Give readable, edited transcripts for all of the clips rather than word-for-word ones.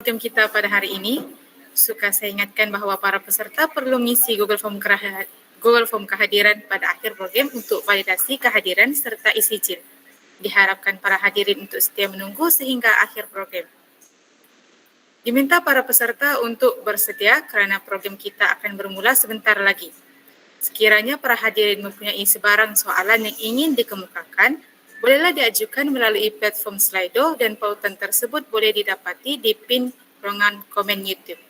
Program kita pada hari ini, suka saya ingatkan bahawa para peserta perlu mengisi Google Form kehadiran pada akhir program untuk validasi kehadiran serta isi CIL. Diharapkan para hadirin untuk setia menunggu sehingga akhir program. Diminta para peserta untuk bersedia kerana program kita akan bermula sebentar lagi. Sekiranya para hadirin mempunyai sebarang soalan yang ingin dikemukakan, bolehlah diajukan melalui platform Slido dan pautan tersebut boleh didapati di pin ruangan komen YouTube.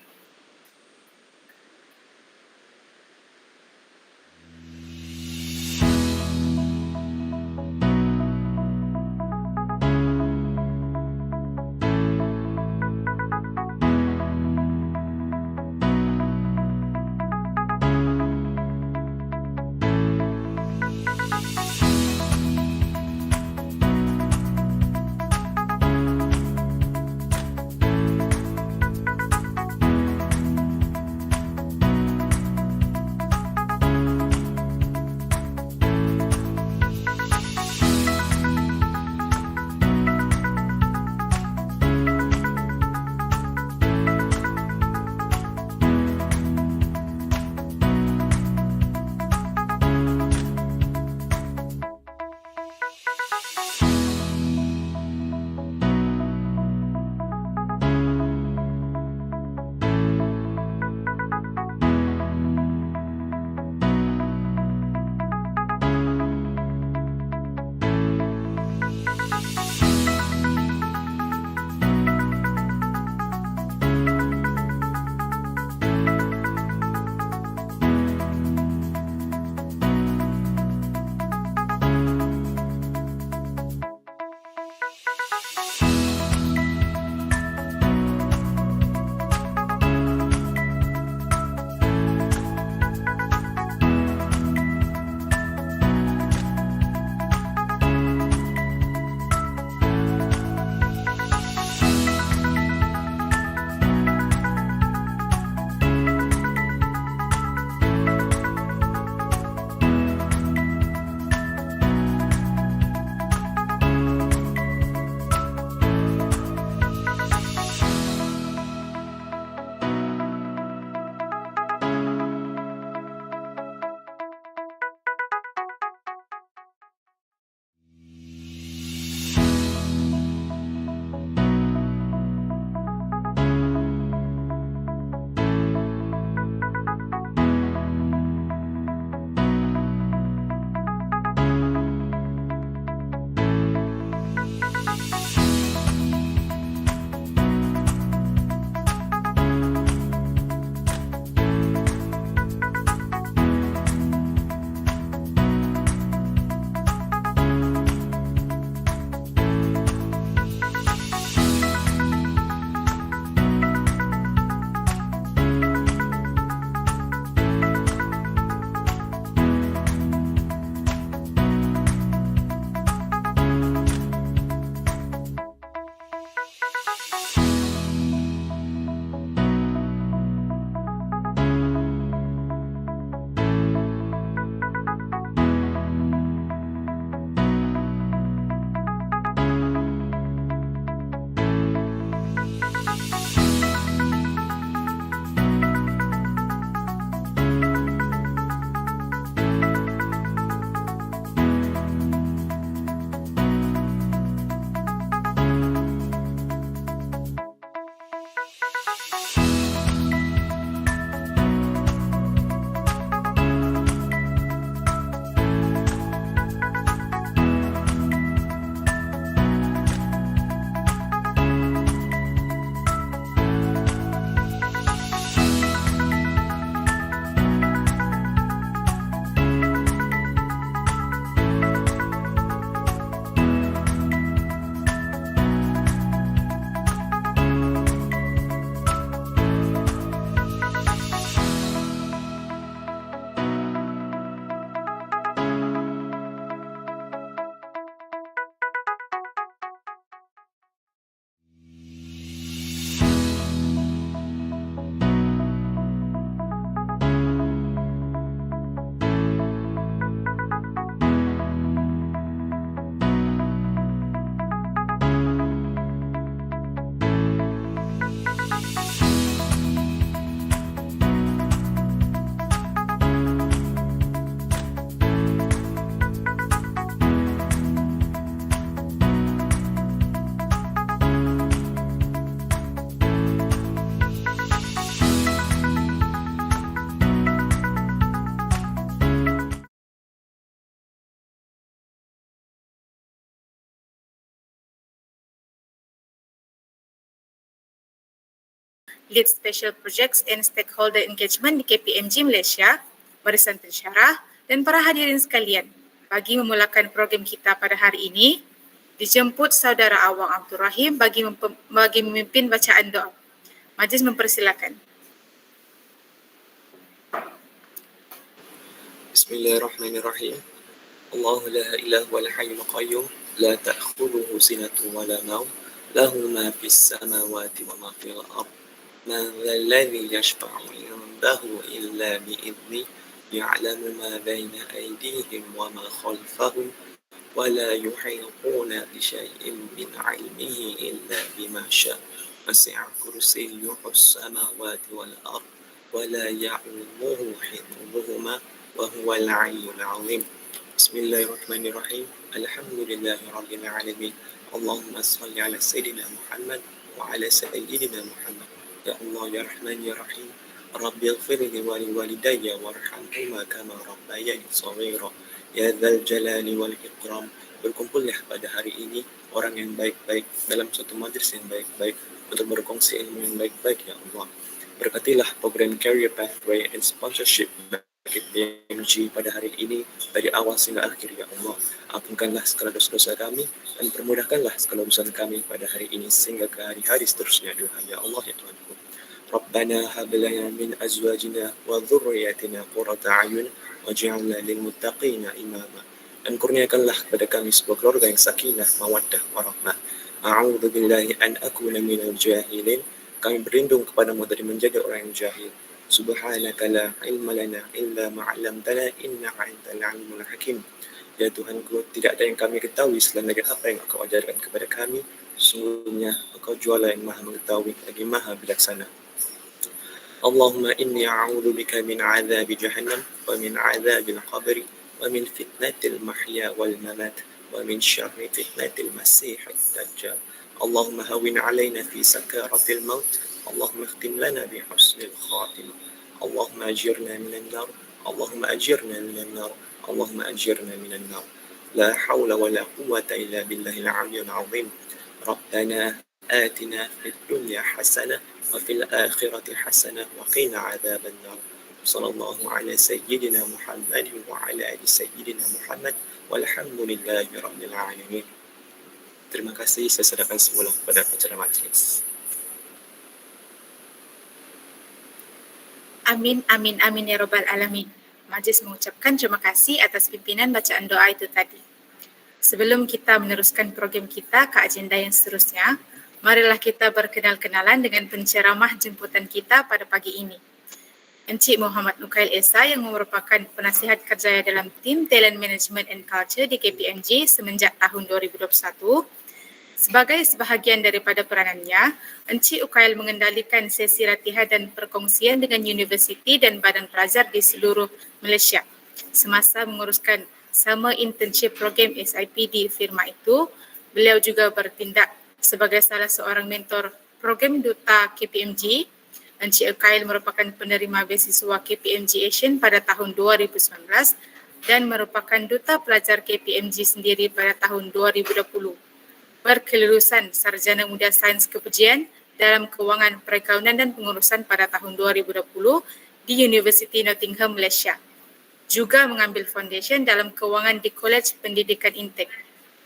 Lead Special Projects and Stakeholder Engagement di Kpmg Malaysia, Barisan Pensyarah dan para hadirin sekalian. Bagi memulakan program kita pada hari ini, dijemput saudara Awang Abdul Rahim bagi memimpin bacaan doa. Majlis mempersilakan. Bismillahirrahmanirrahim. Allahu la ilaha wa la hayyul qayyum la ta'khudhuhu sinatun wa la nawm lahu ma fis samawati wa ma fil ard man dhal ladzi yashfa'u 'indahu illa bi idzni ya'lamu ma bayna aydihim wa ma khalfahum wa la yuhituna bi shay'in min 'ilmihi illa bima sha'a wasi'a kursiyyuhu as-samawati wal ard wa la ya'lamuhu hifdhuhuma wa huwal 'aliyyul 'azim. Bismillahirrahmanirrahim. Alhamdulillahi rabbil alamin. Allahumma salli ala sayyidina Muhammad wa ala sayyidina Muhammad. Ya Allah ya Rahman ya Rahim. Rabbi ighfirli wa li walidayya warhamhuma kama rabbayani shaghira. Ya dzal jalali wal ikram. Berkumpullah pada hari ini orang yang baik-baik dalam suatu majlis yang baik-baik untuk berkongsi ilmu yang baik-baik ya Allah. Berkatilah program Career Pathway and Sponsorship Kpmg pada hari ini dari awal sehingga akhir ya Allah. Ampunkanlah segala dosa-dosa kami dan permudahkanlah segala urusan kami pada hari ini sehingga ke hari-hari seterusnya. Doa ya Allah ya Tuhanku. Rabbana hab lana min azwajina wa dhurriyyatina qurrata a'yun waj'alna lil muttaqina imama. Dan kurniakanlah kepada kami sebuah keluarga yang sakinah, mawaddah, warahmah. A'udzu billahi an akuna minal jahilin. Kami berlindung kepadamu dari menjadi orang yang jahil. Subhanaka la ilma lana illa ma 'allamtana innaka antal alimul hakim. Ya Tuhanku, tidak ada yang kami ketahui selain dari apa yang Engkau ajarkan kepada kami. Sesungguhnya Engkau jualah yang Maha mengetahui lagi Maha bijaksana. Allahumma inni a'udzu bika min 'adzabi jahannam wa min 'adzabil qabri wa min fitnatil mahya wal mamat wa min syarri fitnatil masiihid dajjal. Allahumma hawwin 'alaina fi sakaratil maut. اللهم اختم لنا بحسن الخاتمة. اللهم أجرنا من النار. اللهم أجرنا من النار. اللهم أجرنا من النار. لا حول ولا قوة إلا بالله العلي العظيم. ربنا آتنا في الدنيا حسنة وفي الآخرة حسنة وقنا عذاب النار. صلى الله على سيدنا محمد وعلى آل سيدنا محمد والحمد لله رب العالمين. Terima kasih. Saya serahkan semula kepada acara majlis. Amin, amin, amin ya Rabbal Alamin. Majlis mengucapkan terima kasih atas pimpinan bacaan doa itu tadi. Sebelum kita meneruskan program kita ke agenda yang seterusnya, marilah kita berkenal-kenalan dengan penceramah jemputan kita pada pagi ini. Encik Muhammad Nukail Esa yang merupakan penasihat kerjaya dalam tim Talent Management and Culture di Kpmg semenjak tahun 2021. Sebagai sebahagian daripada peranannya, Encik Ukail mengendalikan sesi latihan dan perkongsian dengan universiti dan badan pelajar di seluruh Malaysia. Semasa menguruskan Summer Internship Program SIP di firma itu, beliau juga bertindak sebagai salah seorang mentor program duta Kpmg. Encik Ukail merupakan penerima beasiswa Kpmg pada tahun 2019 dan merupakan duta pelajar Kpmg sendiri pada tahun 2020. Berkelulusan Sarjana Muda Sains Kepujian dalam Kewangan Pergaulan dan Pengurusan pada tahun 2020 di Universiti Nottingham, Malaysia. Juga mengambil foundation dalam Kewangan di College Pendidikan Intek.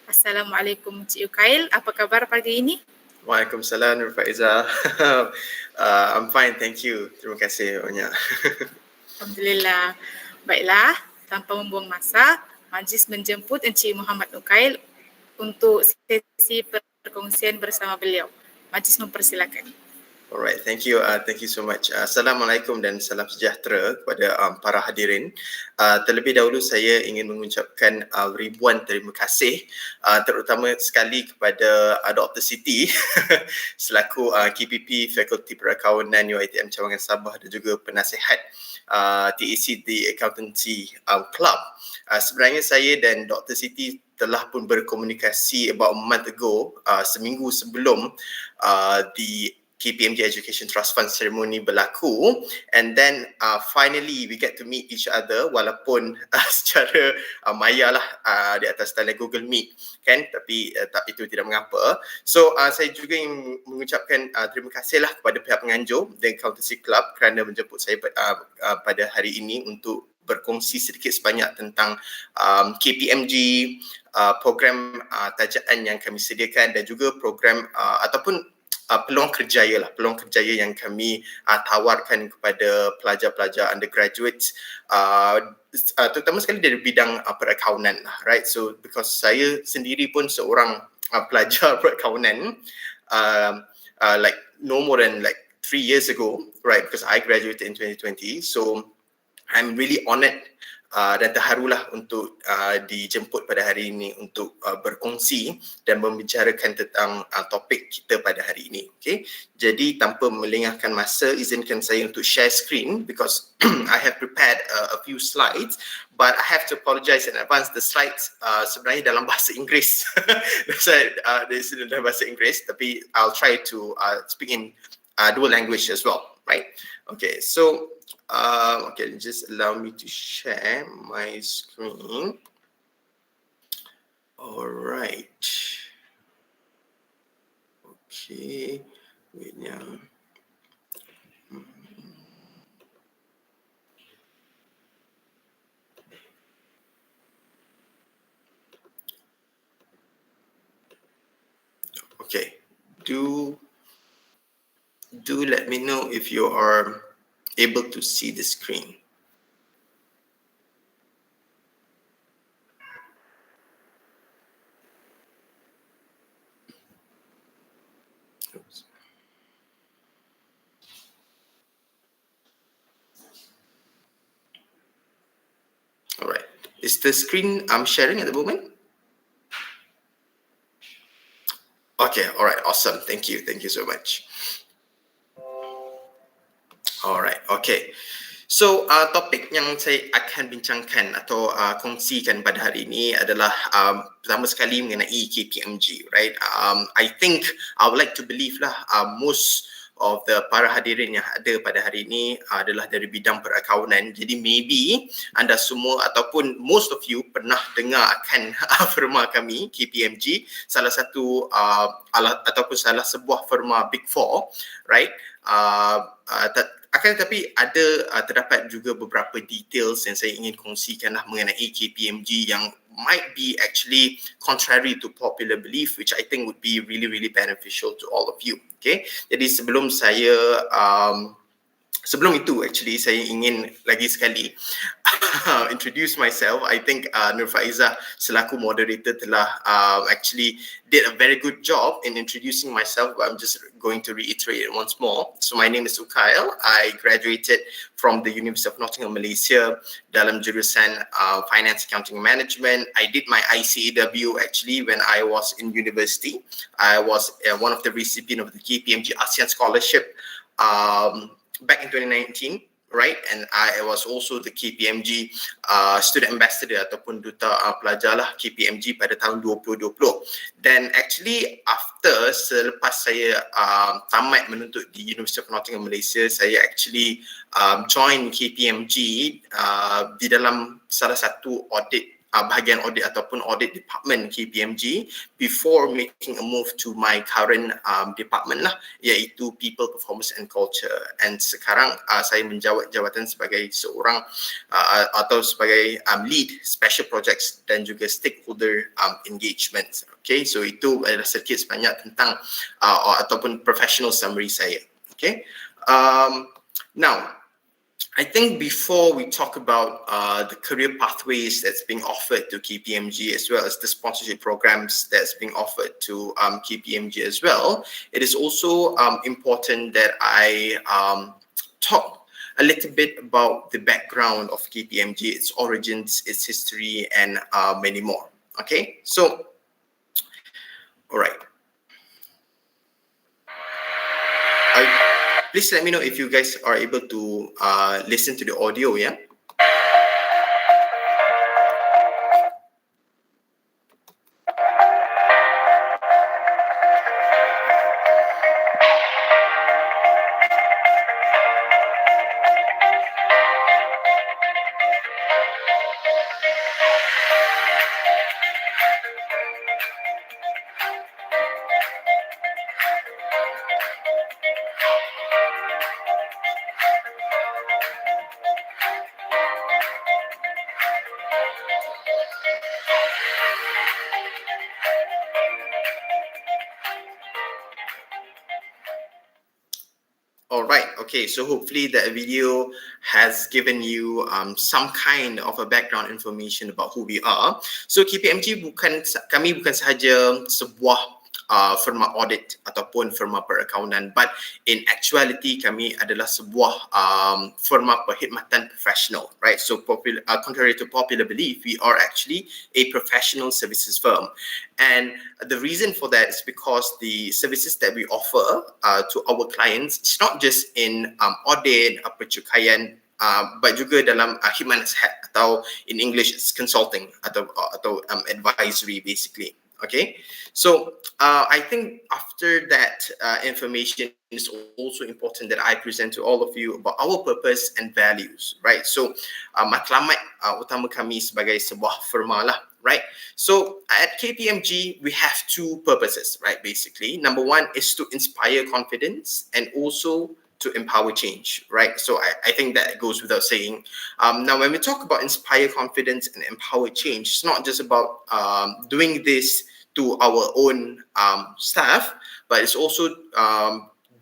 Assalamualaikum Encik Ukail, apa kabar pagi ini? Waalaikumsalam Nur Faiza. I'm fine, thank you. Terima kasih banyak. Alhamdulillah. Baiklah, tanpa membuang masa, majlis menjemput Encik Muhammad Ukail untuk sesi perkongsian bersama beliau. Majlis mempersilakan. Alright, thank you so much. Assalamualaikum dan salam sejahtera kepada para hadirin. Terlebih dahulu saya ingin mengucapkan ribuan terima kasih, terutama sekali kepada Dr. Siti selaku KPP Fakulti Perakawanan UiTM Cawangan Sabah dan juga penasihat TEC di Accountancy Club. Sebenarnya saya dan Dr. Siti telah pun berkomunikasi about a month ago, seminggu sebelum di Kpmg Education Trust Fund ceremony berlaku, and then finally we get to meet each other walaupun secara maya lah di atas talian Google Meet kan, tapi itu tidak mengapa. So saya juga ingin mengucapkan terima kasih lah kepada pihak penganjur dan Accountancy Club kerana menjemput saya pada hari ini untuk berkongsi sedikit sebanyak tentang Kpmg, program tajaan yang kami sediakan dan juga program ataupun peluang kerjaya yang kami tawarkan kepada pelajar-pelajar undergraduates, terutama sekali dari bidang perakaunan lah, right? So because saya sendiri pun seorang pelajar perakaunan like no more than like 3 years ago, right? Because I graduated in 2020, so I'm really honoured dan terharulah untuk dijemput pada hari ini untuk berkongsi dan membicarakan tentang topik kita pada hari ini. Okay? Jadi tanpa melengahkan masa, izinkan saya untuk share screen because I have prepared a few slides, but I have to apologize in advance. The slides sebenarnya dalam bahasa Inggeris. Dalam bahasa Inggeris, tapi I'll try to speak in dual language as well, right? Okay, so okay, just allow me to share my screen. All right. Okay, wait now. Okay, do let me know if you are able to see the screen. Oops. All right. Is the screen I'm sharing at the moment? Okay, all right, awesome. Thank you so much. Alright, okay. So topik yang saya akan bincangkan atau kongsikan pada hari ini adalah pertama sekali mengenai Kpmg, right? I think I would like to believe lah most of the para hadirin yang ada pada hari ini adalah dari bidang perakaunan. Jadi maybe anda semua ataupun most of you pernah dengar akan firma kami Kpmg, salah satu ataupun salah sebuah firma Big Four, right? Akan tetapi ada terdapat juga beberapa details yang saya ingin kongsikan lah mengenai Kpmg yang might be actually contrary to popular belief, which I think would be really beneficial to all of you. Okay, jadi sebelum itu actually saya ingin lagi sekali introduce myself. I think Nur Faizah selaku moderator telah actually did a very good job in introducing myself, but I'm just going to reiterate it once more. So my name is Ukail. I graduated from the University of Nottingham, Malaysia dalam jurusan Finance, Accounting and Management. I did my ICAW actually when I was in university. I was one of the recipients of the Kpmg Assalamualaikum Scholarship back in 2019, right? And I was also the Kpmg student ambassador ataupun duta pelajar lah Kpmg pada tahun 2020. Dan actually selepas saya tamat menuntut di University of Nottingham, Malaysia, saya actually join Kpmg di dalam salah satu audit bahagian audit ataupun audit department Kpmg before making a move to my current department lah, iaitu People, Performance and Culture. And sekarang saya menjawat jawatan sebagai seorang atau sebagai lead special projects dan juga stakeholder engagement. Okay, so itu adalah sedikit sebanyak tentang ataupun professional summary saya. Okay, now I think before we talk about the career pathways that's being offered to Kpmg as well as the sponsorship programs that's being offered to Kpmg as well, it is also important that I talk a little bit about the background of Kpmg, its origins, its history, and many more. Okay, so, all right. Please let me know if you guys are able to listen to the audio, yeah? All right. Okay. So hopefully that video has given you some kind of a background information about who we are. So Kpmg kami bukan sahaja sebuah firma audit ataupun firma perakaunan, but in actuality kami adalah sebuah firma perkhidmatan profesional, right? So contrary to popular belief, we are actually a professional services firm. And the reason for that is because the services that we offer to our clients, it's not just in audit, percukaian, but juga dalam khidmat nasihat, atau in English it's consulting atau advisory basically. Okay, so I think after that information, it's also important that I present to all of you about our purpose and values, right? So maklumat utama kami sebagai sebuah firma lah, right? So at Kpmg, we have two purposes, right? Basically, number one is to inspire confidence and also to empower change, right? So I think that goes without saying. Now, when we talk about inspire confidence and empower change, it's not just about doing this to our own staff, but it's also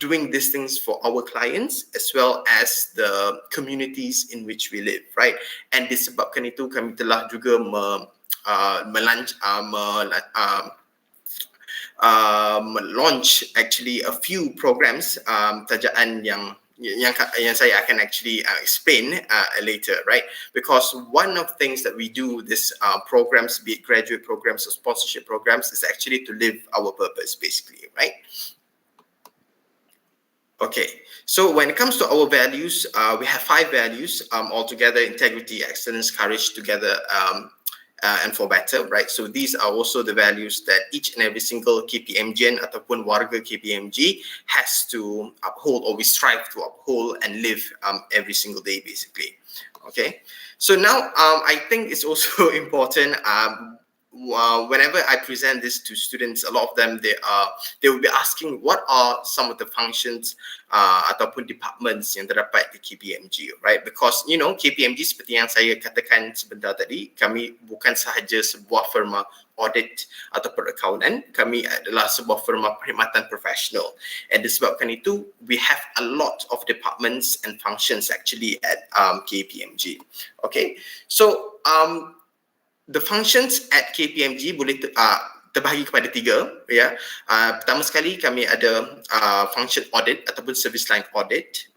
doing these things for our clients as well as the communities in which we live, right? And disebabkan itu kami telah juga launch actually a few programs tajaan yang saya akan actually explain later, right? Because one of the things that we do this programs, be it graduate programs or sponsorship programs, is actually to live our purpose basically, right? Okay, so when it comes to our values, we have 5 values altogether: integrity, excellence, courage, together, and for better, right? So these are also the values that each and every single Kpmgian ataupun warga Kpmg has to uphold, or we strive to uphold and live every single day basically. Okay, so now I think it's also important whenever I present this to students, a lot of them they will be asking what are some of the functions ataupun departments yang terdapat di Kpmg, right? Because you know Kpmg seperti yang saya katakan sebentar tadi, kami bukan sahaja sebuah firma audit atau perakaunan, kami adalah sebuah firma perkhidmatan profesional. And disebabkan itu, we have a lot of departments and functions actually at Kpmg. Okay, so the functions at Kpmg boleh terbahagi kepada 3, ya. Pertama sekali kami ada function audit ataupun service line audit.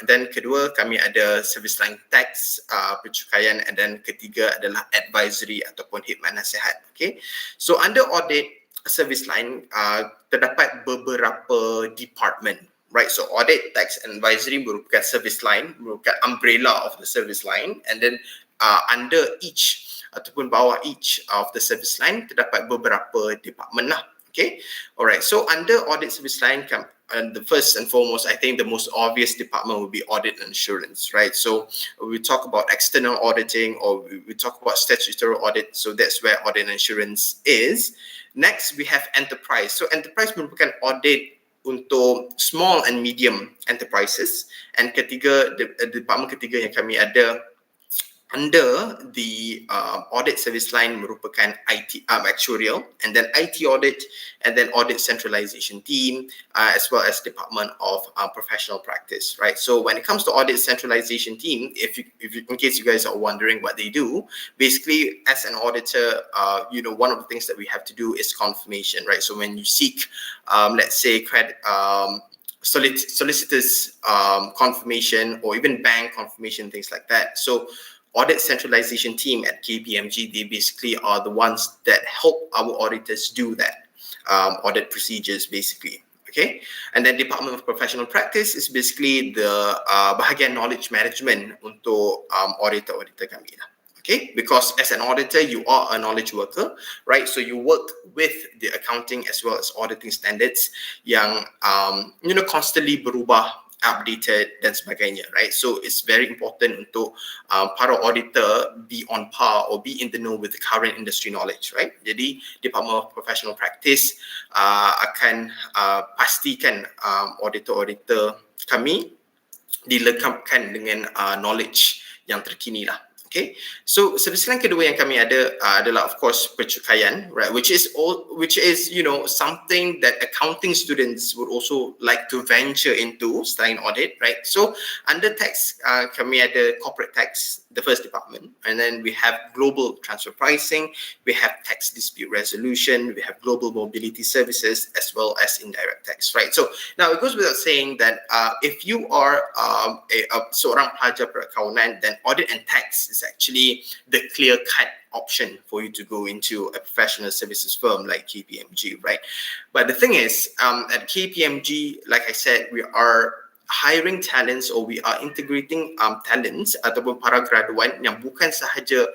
Dan kedua kami ada service line tax, percukaian, and then ketiga adalah advisory ataupun khidmat nasihat. Okay, so under audit service line terdapat beberapa department, right? So audit, tax, and advisory merupakan service line, merupakan umbrella of the service line, and then under each ataupun bawah each of the service line terdapat beberapa department lah. Okay, alright. So under audit service line, the first and foremost, I think the most obvious department would be audit and assurance, right? So we talk about external auditing, or we talk about statutory audit. So that's where audit and assurance is. Next, we have enterprise. So enterprise merupakan audit untuk small and medium enterprises. And ketiga, department ketiga yang kami ada under the audit service line merupakan IT actuarial, and then IT audit, and then audit centralization team, as well as Department of Professional Practice, right? So when it comes to audit centralization team, if you, in case you guys are wondering what they do, basically as an auditor, you know, one of the things that we have to do is confirmation, right? So when you seek, let's say solicitors confirmation, or even bank confirmation, things like that. So audit centralization team at Kpmg, they basically are the ones that help our auditors do that, audit procedures basically. Okay, and then Department of Professional Practice is basically the bahagian knowledge management untuk auditor kami lah. Okay, because as an auditor, you are a knowledge worker, right? So you work with the accounting as well as auditing standards yang you know constantly berubah updated dan sebagainya, right? So it's very important untuk para auditor be on par or be in the know with the current industry knowledge, right? Jadi Department of Professional Practice akan pastikan auditor-auditor kami dilengkapkan dengan knowledge yang terkini lah. Okay, so servis lain kedua yang kami ada adalah of course percukaian, right? Which is something that accounting students would also like to venture into selain audit, right? So under tax kami ada corporate tax, the first department, and then we have global transfer pricing, we have tax dispute resolution, we have global mobility services, as well as indirect tax, right? So now it goes without saying that if you are seorang pelajar perakaunan, then audit and tax is actually the clear-cut option for you to go into a professional services firm like Kpmg, right? But the thing is, at Kpmg, like I said, we are hiring talents or we are integrating talents ataupun para graduan yang bukan sahaja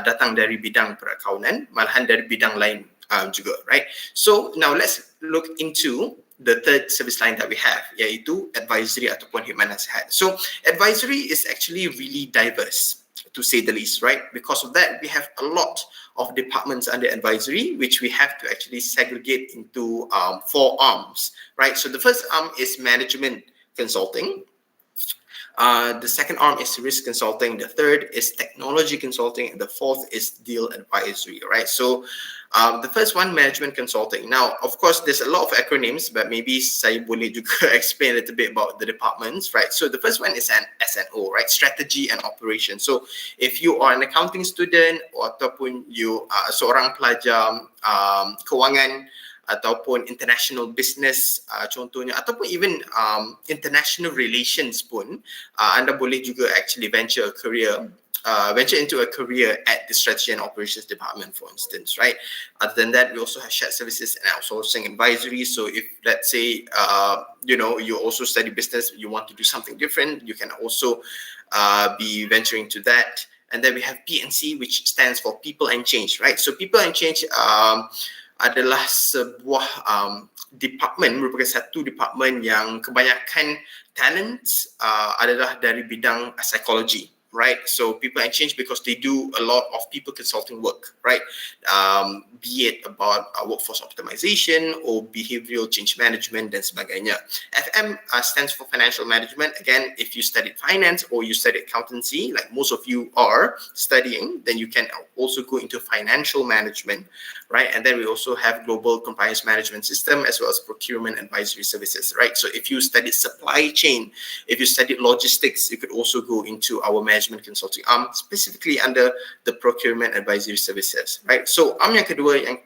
datang dari bidang perakaunan, malahan dari bidang lain juga, right? So now let's look into the third service line that we have, iaitu advisory ataupun khidmat nasihat. So advisory is actually really diverse, to say the least, right? Because of that, we have a lot of departments under advisory, which we have to actually segregate into 4 arms, right? So the first arm is management consulting. The second arm is risk consulting. The third is technology consulting. And the fourth is deal advisory, right? So the first one, management consulting. Now, of course, there's a lot of acronyms, but maybe saya boleh juga explain a little bit about the departments, right? So the first one is an SNO, right? Strategy and operation. So if you are an accounting student ataupun you are seorang pelajar kewangan ataupun international business contohnya, ataupun even international relations pun, anda boleh juga actually venture into a career at the strategy and operations department, for instance, right? Other than that, we also have shared services and outsourcing advisory. So if, let's say, you also study business, you want to do something different, you can also be venturing to that. And then we have PNC, which stands for People and Change, right? So People and Change adalah sebuah department, merupakan satu department yang kebanyakan talents adalah dari bidang psychology, right? So People and Change, because they do a lot of people consulting work, right? Be it about workforce optimization or behavioral change management dan sebagainya. FM stands for financial management. Again, if you studied finance or you studied accountancy, like most of you are studying, then you can also go into financial management, right? And then we also have global compliance management system as well as procurement advisory services, right? So if you studied supply chain, if you studied logistics, you could also go into our management consulting arm, specifically under the procurement advisory services, right? So arm yang kedua yang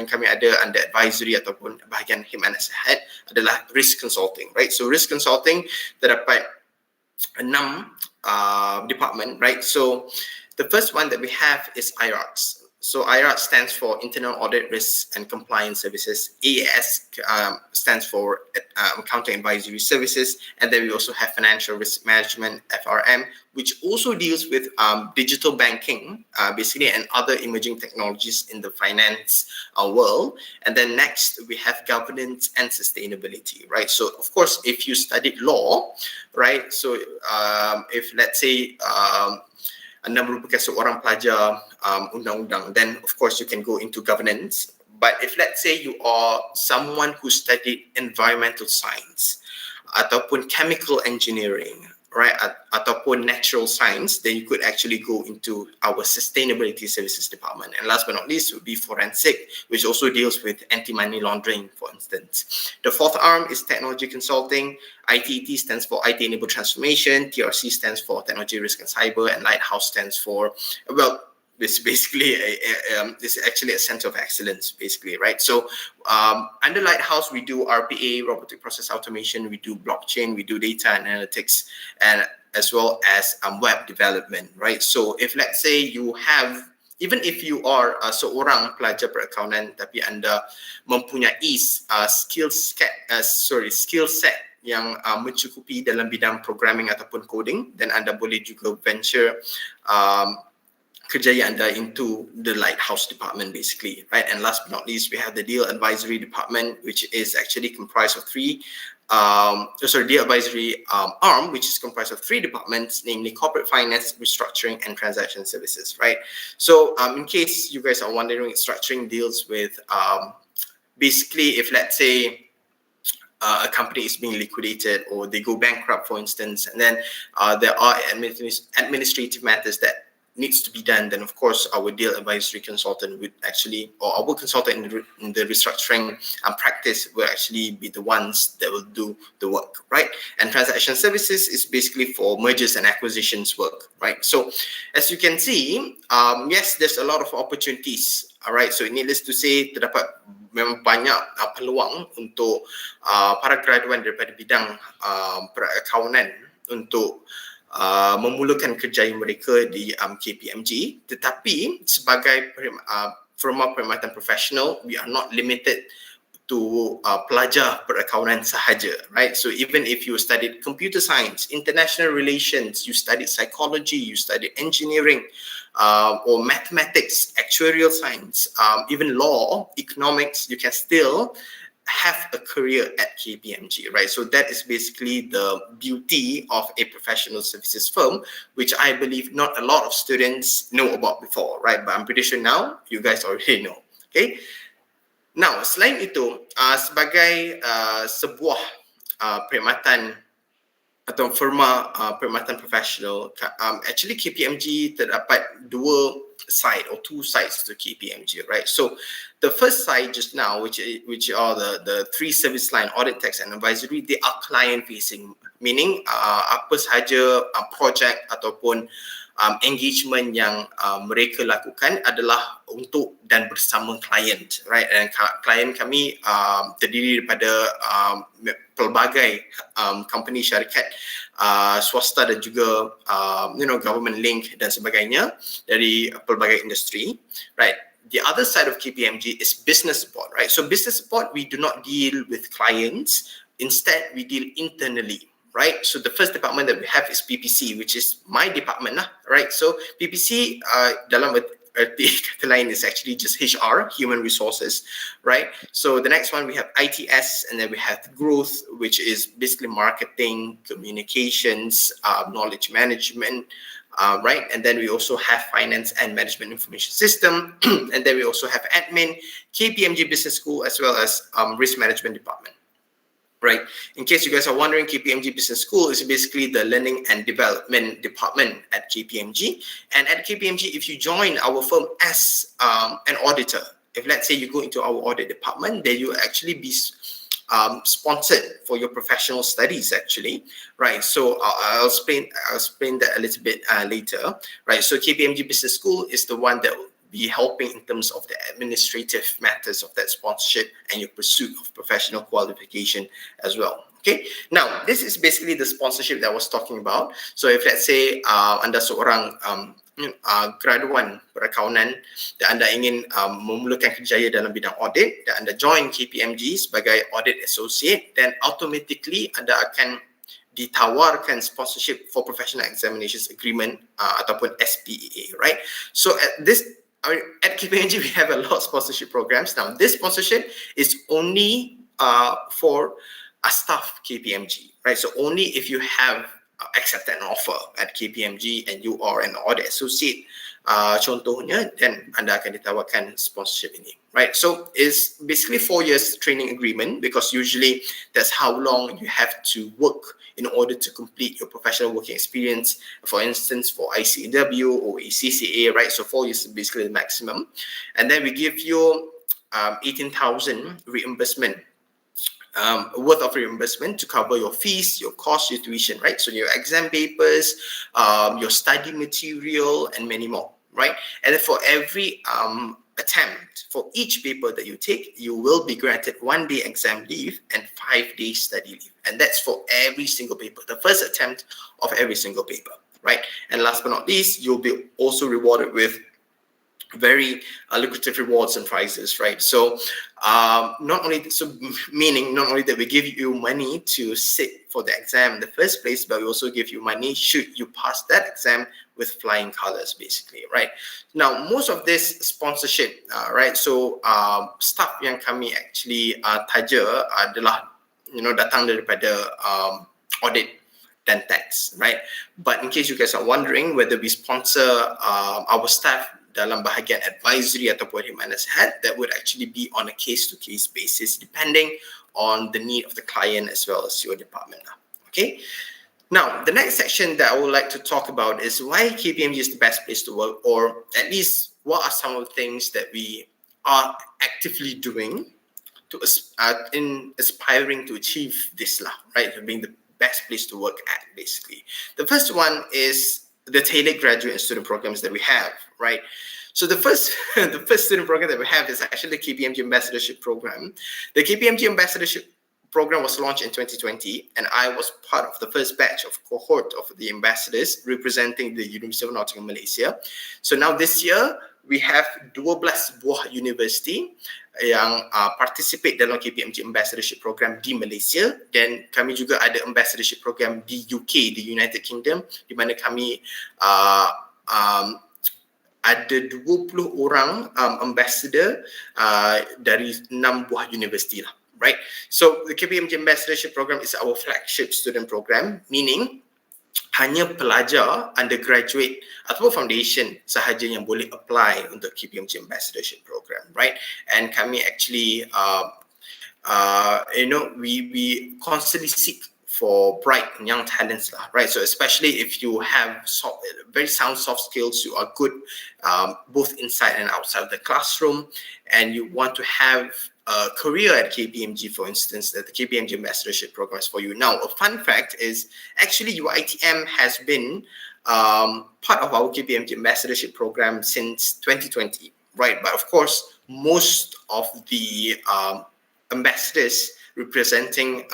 kami ada under advisory ataupun bahagian khidmat nasihat adalah risk consulting, right? So risk consulting terdapat 6 department, right? So the first one that we have is IRAS. So IRAS stands for Internal Audit Risk and Compliance Services. AAS stands for Accounting Advisory Services. And then we also have Financial Risk Management, FRM, which also deals with digital banking, basically, and other emerging technologies in the finance world. And then next, we have Governance and Sustainability, right? So, of course, if you studied law, right? So, if, let's say, anda merupakan seorang pelajar undang-undang, then of course you can go into governance. But if let's say you are someone who studied environmental science ataupun chemical engineering, right, ataupun natural science, then you could actually go into our sustainability services department. And last but not least would be forensic, which also deals with anti-money laundering, for instance. The fourth arm is technology consulting. ITET stands for IT-enabled transformation. TRC stands for technology risk and cyber, and Lighthouse stands for, well, it's basically it's actually a center of excellence, basically, right? So under Lighthouse, we do RPA, robotic process automation, we do blockchain, we do data analytics, and as well as web development, right? So if let's say you have, even if you are seorang pelajar perakaunan tapi anda mempunyai skill set yang mencukupi dalam bidang programming ataupun coding, then anda boleh juga venture kerjaya anda into the Lighthouse department, basically, right? And last but not least, we have the Deal Advisory department, which is actually comprised of 3 deal advisory arm, which is comprised of 3 departments, namely corporate finance, restructuring, and transaction services, right? So in case you guys are wondering, restructuring deals with basically if, let's say, a company is being liquidated or they go bankrupt, for instance, and then there are administrative matters that needs to be done, then of course our deal advisory consultant would actually, or our consultant in the restructuring practice will actually be the ones that will do the work, right? And transaction services is basically for mergers and acquisitions work, right? So as you can see, yes, there's a lot of opportunities, all right? So needless to say, terdapat memang banyak peluang untuk para graduan daripada bidang perakaunan untuk memulakan kerjaya mereka di Kpmg, tetapi sebagai firma perkhidmatan profesional, we are not limited to pelajar perakaunan sahaja, right? So even if you studied computer science, international relations, you studied psychology, you studied engineering, or mathematics, actuarial science, even law, economics, you can still have a career at Kpmg, right? So that is basically the beauty of a professional services firm, which I believe not a lot of students know about before, right? But I'm pretty sure now you guys already know, okay? Now, selain itu, sebagai sebuah perkhidmatan atau firma perkhidmatan profesional, actually Kpmg terdapat two sides to Kpmg, right? So the first side just now, which are the 3 service line, audit, tax, and advisory, they are client facing, meaning apa sahaja project ataupun engagement yang mereka lakukan adalah untuk dan bersama klien, right? Dan klien kami terdiri daripada pelbagai company, syarikat swasta dan juga government link dan sebagainya dari pelbagai industri, right? The other side of Kpmg is business support, right? So business support, we do not deal with clients. Instead, we deal internally, right? So the first department that we have is PPC, which is my department, right? So PPC dalam erti kata lain is actually just HR, human resources, right? So the next one we have ITS, and then we have growth, which is basically marketing, communications, knowledge management, right? And then we also have finance and management information system, and then we also have admin, Kpmg business school, as well as risk management department. Right. In case you guys are wondering, Kpmg Business School is basically the learning and development department at Kpmg. And at Kpmg, if you join our firm as an auditor, if let's say you go into our audit department, then you actually be sponsored for your professional studies, actually, right? So I'll explain that a little bit later, right? So Kpmg Business School is the one that will be helping in terms of the administrative matters of that sponsorship and your pursuit of professional qualification as well. Okay, now this is basically the sponsorship that I was talking about. So if let's say anda seorang graduan perakaunan dan anda ingin memulakan kerjaya dalam bidang audit dan anda join Kpmg sebagai audit associate, then automatically anda akan ditawarkan sponsorship for professional examinations agreement ataupun SPEA, right? So at Kpmg, we have a lot of sponsorship programs. Now, this sponsorship is only for a staff Kpmg, right? So only if you have accepted an offer at Kpmg and you are an audit associate, contohnya, then anda akan ditawarkan sponsorship ini, right? So it's basically 4 years training agreement, because usually that's how long you have to work in order to complete your professional working experience. For instance, for ICW or ACCA, right? So 4 years is basically the maximum. And then we give you 18,000 reimbursement, worth of reimbursement to cover your fees, your cost, your tuition, right? So your exam papers, your study material, and many more, right? And then for every attempt, for each paper that you take, you will be granted 1 day exam leave and 5 days study leave. And that's for every single paper, the first attempt of every single paper, right? And last but not least, you'll be also rewarded with very lucrative rewards and prizes, right? So meaning not only that we give you money to sit for the exam in the first place, but we also give you money should you pass that exam with flying colors, basically, right? Now, most of this sponsorship, right? So staff yang kami actually taja adalah datang daripada audit dan tax, right? But in case you guys are wondering whether we sponsor our staff dalam bahagian advisory ataupun khidmat nasihat, that would actually be on a case-to-case basis depending on the need of the client as well as your department. Okay. Now, the next section that I would like to talk about is why Kpmg is the best place to work, or at least what are some of the things that we are actively doing to in aspiring to achieve this, right? Being the best place to work at, basically. The first one is the tailored graduate and student programs that we have, right? So the first student program that we have is actually the Kpmg Ambassadorship program. The Kpmg Ambassadorship program was launched in 2020, and I was part of the first batch of cohort of the ambassadors representing the University of Nottingham, Malaysia. So now this year, we have 12 buah universiti yang participate dalam Kpmg Ambassadorship program di Malaysia, dan kami juga ada Ambassadorship program di UK, di United Kingdom, di mana kami ada 20 orang ambassador dari 6 buah universiti lah, right? So the Kpmg Ambassadorship program is our flagship student program, meaning hanya pelajar undergraduate atau foundation sahaja yang boleh apply untuk Kpmg Ambassadorship program, right? And kami actually we constantly seek for bright and young talents, right? So especially if you have very sound soft skills, you are good both inside and outside of the classroom, and you want to have a career at Kpmg, for instance, that the Kpmg Ambassadorship program is for you. Now, a fun fact is actually UiTM has been part of our Kpmg Ambassadorship program since 2020, right? But of course, most of the ambassadors representing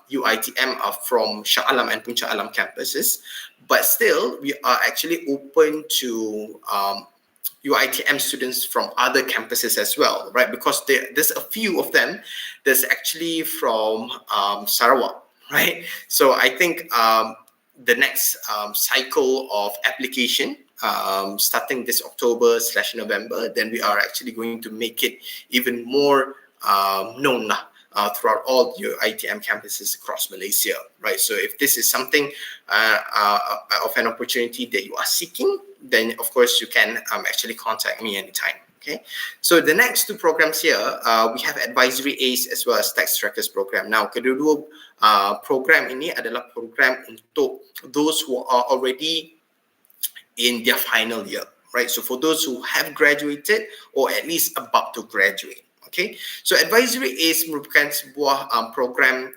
UiTM are from Shah Alam and Puncak Alam campuses, but still we are actually open to UiTM students from other campuses as well, right? Because there's a few of them that's actually from Sarawak, right? So I think the next cycle of application starting this October/November, then we are actually going to make it even more known throughout all your UiTM campuses across Malaysia, right? So if this is something of an opportunity that you are seeking, then of course you can actually contact me anytime. Okay, so the next two programs here, we have Advisory ACE as well as Tax Trackers program. Now, kedua program ini adalah program untuk those who are already in their final year, right? So for those who have graduated or at least about to graduate. Okay, so Advisory ACE merupakan sebuah program,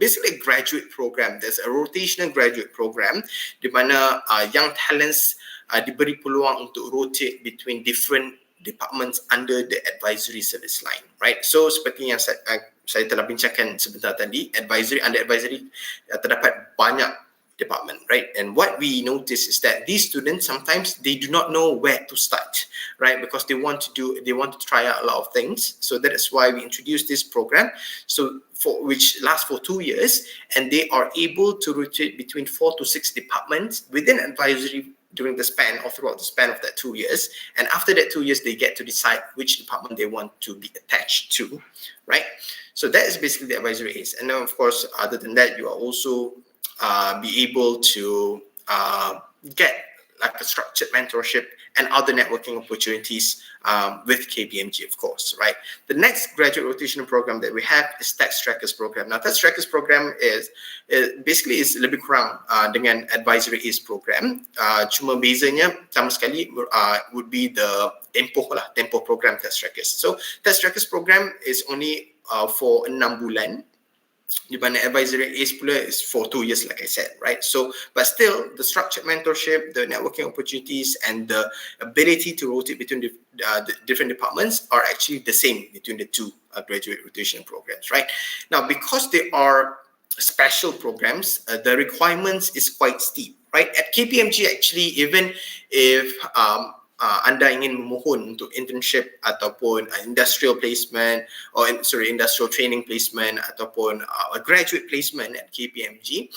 basically a graduate program. There's a rotational graduate program di mana young talents diberi peluang untuk rotate between different departments under the advisory service line, right? So seperti yang saya telah bincangkan sebentar tadi, under advisory terdapat banyak department, right? And what we notice is that these students sometimes they do not know where to start, right? Because they want to try out a lot of things. So that is why we introduced this program, which lasts for 2 years, and they are able to rotate between 4 to 6 departments within advisory during the span or throughout the span of that 2 years. And after that 2 years, they get to decide which department they want to be attached to, right? So that is basically the advisory ACE. And then of course, other than that, you are also be able to get like a structured mentorship and other networking opportunities with Kpmg, of course, right? The next graduate rotational program that we have is Tax Trackers program. Now, Tax Trackers program is lebih kurang dengan Advisory ACE program. Cuma bezanya sama sekali would be the tempoh program Tax Trackers. So Tax Trackers program is only for 6 bulan. Di mana Advisory ACE pula is for 2 years, like I said, right? So, but still, the structured mentorship, the networking opportunities, and the ability to rotate between the different departments are actually the same between the two graduate rotation programs, right? Now, because they are special programs, the requirements is quite steep, right? At Kpmg, actually, even if anda ingin memohon untuk internship ataupun industrial placement industrial training placement ataupun a graduate placement at Kpmg,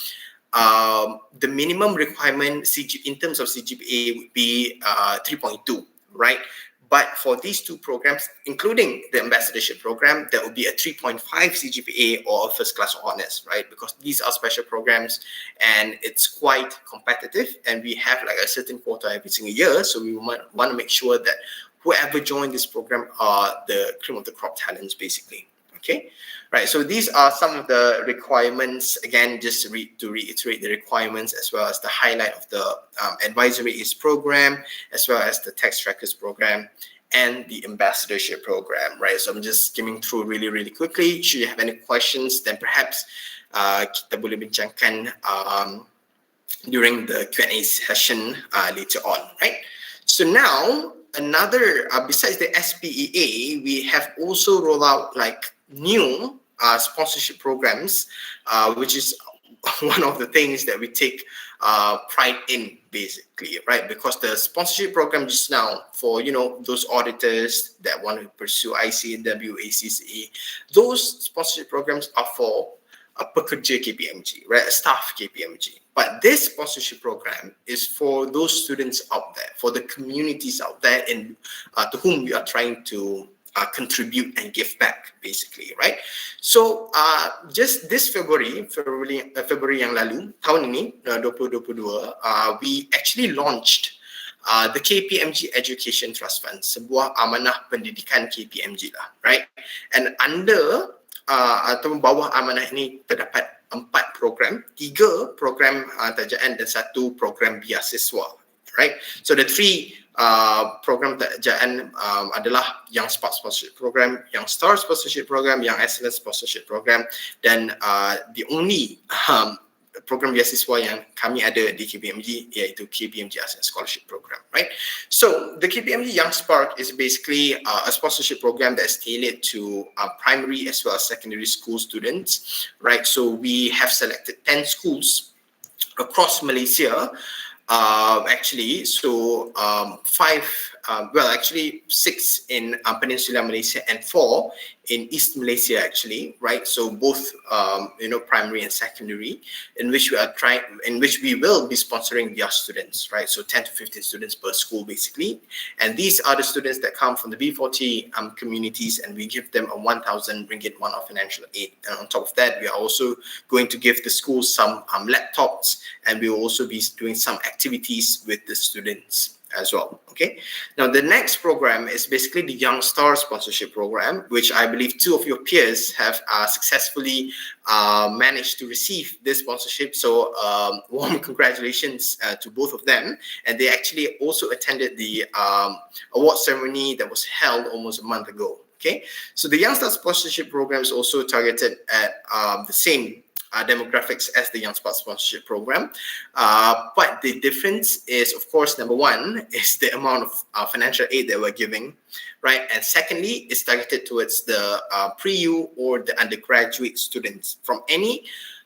the minimum requirement in terms of CGPA would be 3.2, right? But for these two programs, including the ambassadorship program, that would be a 3.5 CGPA or a first class honors, right? Because these are special programs and it's quite competitive, and we have like a certain quota every single year. So we want to make sure that whoever joined this program are the cream of the crop talents, basically. Okay, right. So these are some of the requirements. Again, just to reiterate the requirements, as well as the highlight of the advisory is program, as well as the tax trackers program and the ambassadorship program. Right. So I'm just skimming through really quickly. Should you have any questions, then perhaps kita boleh bincangkan during the Q&A session later on. Right. So now, another besides the SPEA, we have also rolled out like new sponsorship programs, which is one of the things that we take pride in, basically, right? Because the sponsorship program just now for, you know, those auditors that want to pursue ICAW, ACCA, those sponsorship programs are for a pekerja Kpmg, right? A staff Kpmg. But this sponsorship program is for those students out there, for the communities out there, and to whom we are trying to contribute and give back, basically, right? So just this February yang lalu, tahun ini 2022, we actually launched the Kpmg Education Trust Fund, sebuah amanah pendidikan Kpmg lah, right? And under atau bawah amanah ini terdapat 4 program, 3 program tajaan dan 1 program beasiswa, right? So the 3 program tajaan adalah Young Spark Sponsorship Program, Young Star Sponsorship Program, Young Excellence Sponsorship Program, dan the only program beasiswa yang kami ada di Kpmg iaitu Kpmg Adsense Scholarship Program, right? So the Kpmg Young Spark is basically a sponsorship program that's tailored to primary as well as secondary school students, right? So we have selected 10 schools across Malaysia. Actually, so 6 in Peninsular Malaysia and 4 in East Malaysia, actually, right? So both, primary and secondary, in which we will be sponsoring their students, right? So 10 to 15 students per school, basically. And these are the students that come from the B40 communities, and we give them a 1,000 ringgit one-off financial aid. And on top of that, we are also going to give the schools some laptops, and we will also be doing some activities with the students as well. Okay. Now the next program is basically the Young Star Sponsorship Program, which I believe 2 of your peers have successfully managed to receive this sponsorship. So warm congratulations to both of them. And they actually also attended the award ceremony that was held almost a month ago. Okay. So the Young Star Sponsorship Program is also targeted at the same demographics as the Young Spark Sponsorship Program, but the difference is, of course, number one is the amount of financial aid that we're giving, right? And secondly, it's targeted towards the pre-U or the undergraduate students from any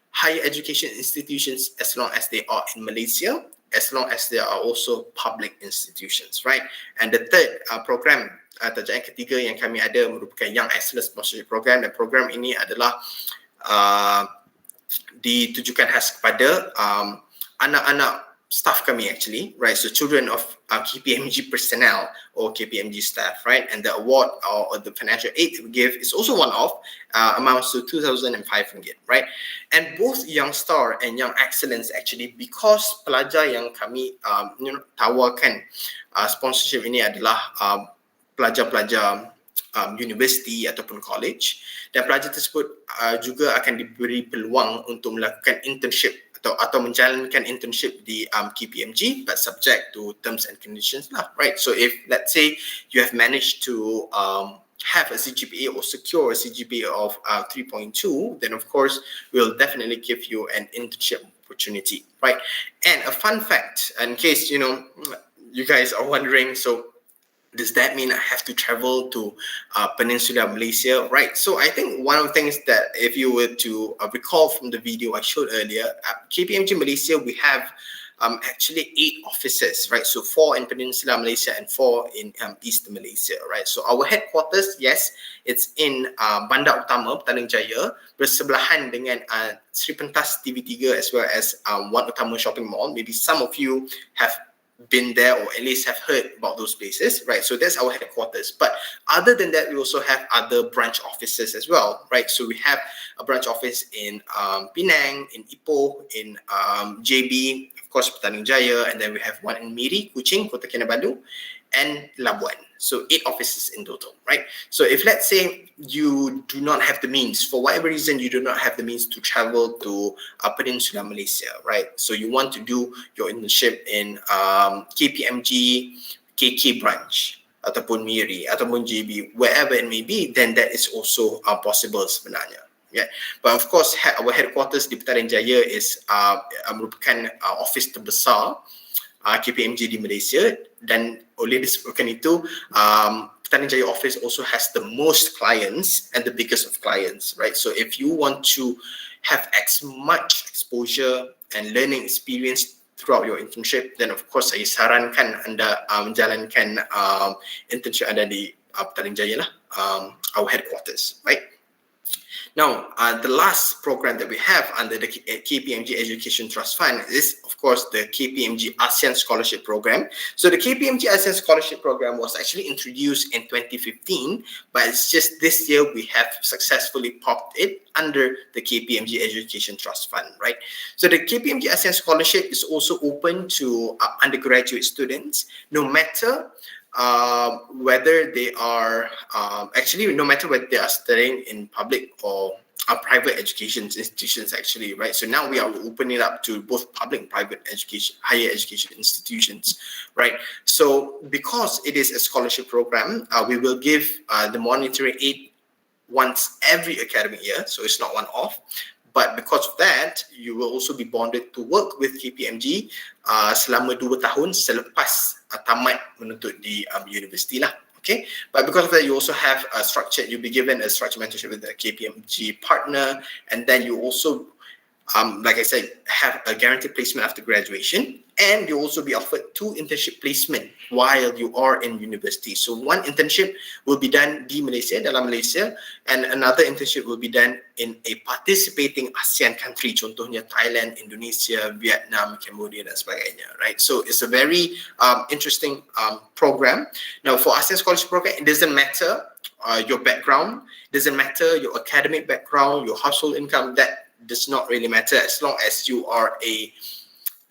higher education institutions, as long as they are in Malaysia, as long as they are also public institutions, right? And the third program, tajaan ketiga yang kami ada merupakan Young Excellence Sponsorship Program, dan program ini adalah ditujukan khas kepada anak-anak staff kami, actually, right? So children of Kpmg personnel or Kpmg staff, right? And the award or the financial aid we give is also one-off, amounts to 2,005 ringgit, right? And both Young Star and Young Excellence, actually, because pelajar yang kami tawarkan sponsorship ini adalah pelajar-pelajar university ataupun college, dan pelajar tersebut juga akan diberi peluang untuk melakukan internship atau menjalankan internship di Kpmg, but subject to terms and conditions lah, right? So if, let's say, you have managed to have a CGPA or secure a CGPA of 3.2, then of course we'll definitely give you an internship opportunity, right? And a fun fact, in case you guys are wondering, so does that mean I have to travel to Peninsular Malaysia, right? So I think one of the things that, if you were to recall from the video I showed earlier, at Kpmg Malaysia, we have actually 8 offices, right? So 4 in Peninsular Malaysia and 4 in East Malaysia, right? So our headquarters, yes, it's in Bandar Utama, Petaling Jaya, bersebelahan dengan Sri Pentas TV3 as well as One Utama Shopping Mall. Maybe some of you have been there or at least have heard about those places, right? So that's our headquarters. But other than that, we also have other branch offices as well, right? So we have a branch office in Penang, in Ipoh, in JB, of course, Petaling Jaya, and then we have one in Miri, Kuching, Kota Kinabalu, and Labuan. So 8 offices in total, right? So if let's say you do not have the means, for whatever reason, you do not have the means to travel to Peninsular Malaysia, right? So you want to do your internship in Kpmg, KK branch, ataupun Miri, ataupun JB, wherever it may be, then that is also possible sebenarnya. Yeah, but of course, our headquarters di Petaling Jaya is merupakan office terbesar Kpmg di Malaysia, dan oleh disebabkan itu Petaling Jaya office also has the most clients and the biggest of clients, right? So if you want to have as much exposure and learning experience throughout your internship, then of course saya sarankan anda menjalankan internship anda di Petaling Jaya lah, our headquarters, right? Now, the last program that we have under the Kpmg Education Trust Fund is, of course, the Kpmg Assalamualaikum Scholarship Program. So the Kpmg Assalamualaikum Scholarship Program was actually introduced in 2015, but it's just this year we have successfully popped it under the Kpmg Education Trust Fund, right? So the Kpmg Assalamualaikum Scholarship is also open to undergraduate students, no matter whether they are no matter whether they are studying in public or private education institutions, actually, right? So now we are opening up to both public and private education, higher education institutions, right? So because it is a scholarship program, we will give the monetary aid once every academic year, so it's not one-off. But because of that, you will also be bonded to work with Kpmg selama 2 tahun selepas tamat menuntut di universiti lah. Okay, but because of that, you also have a structured, you'll be given a structured mentorship with a Kpmg partner, and then you also, like I said, have a guaranteed placement after graduation, and you'll also be offered 2 internship placement while you are in university. So one internship will be done di Malaysia, dalam Malaysia, and another internship will be done in a participating ASEAN country, contohnya Thailand, Indonesia, Vietnam, Cambodia, dan sebagainya, right? So it's a very interesting program. Now for ASEAN Scholarship Program, it doesn't matter your background, doesn't matter your academic background, your household income, that does not really matter as long as you are a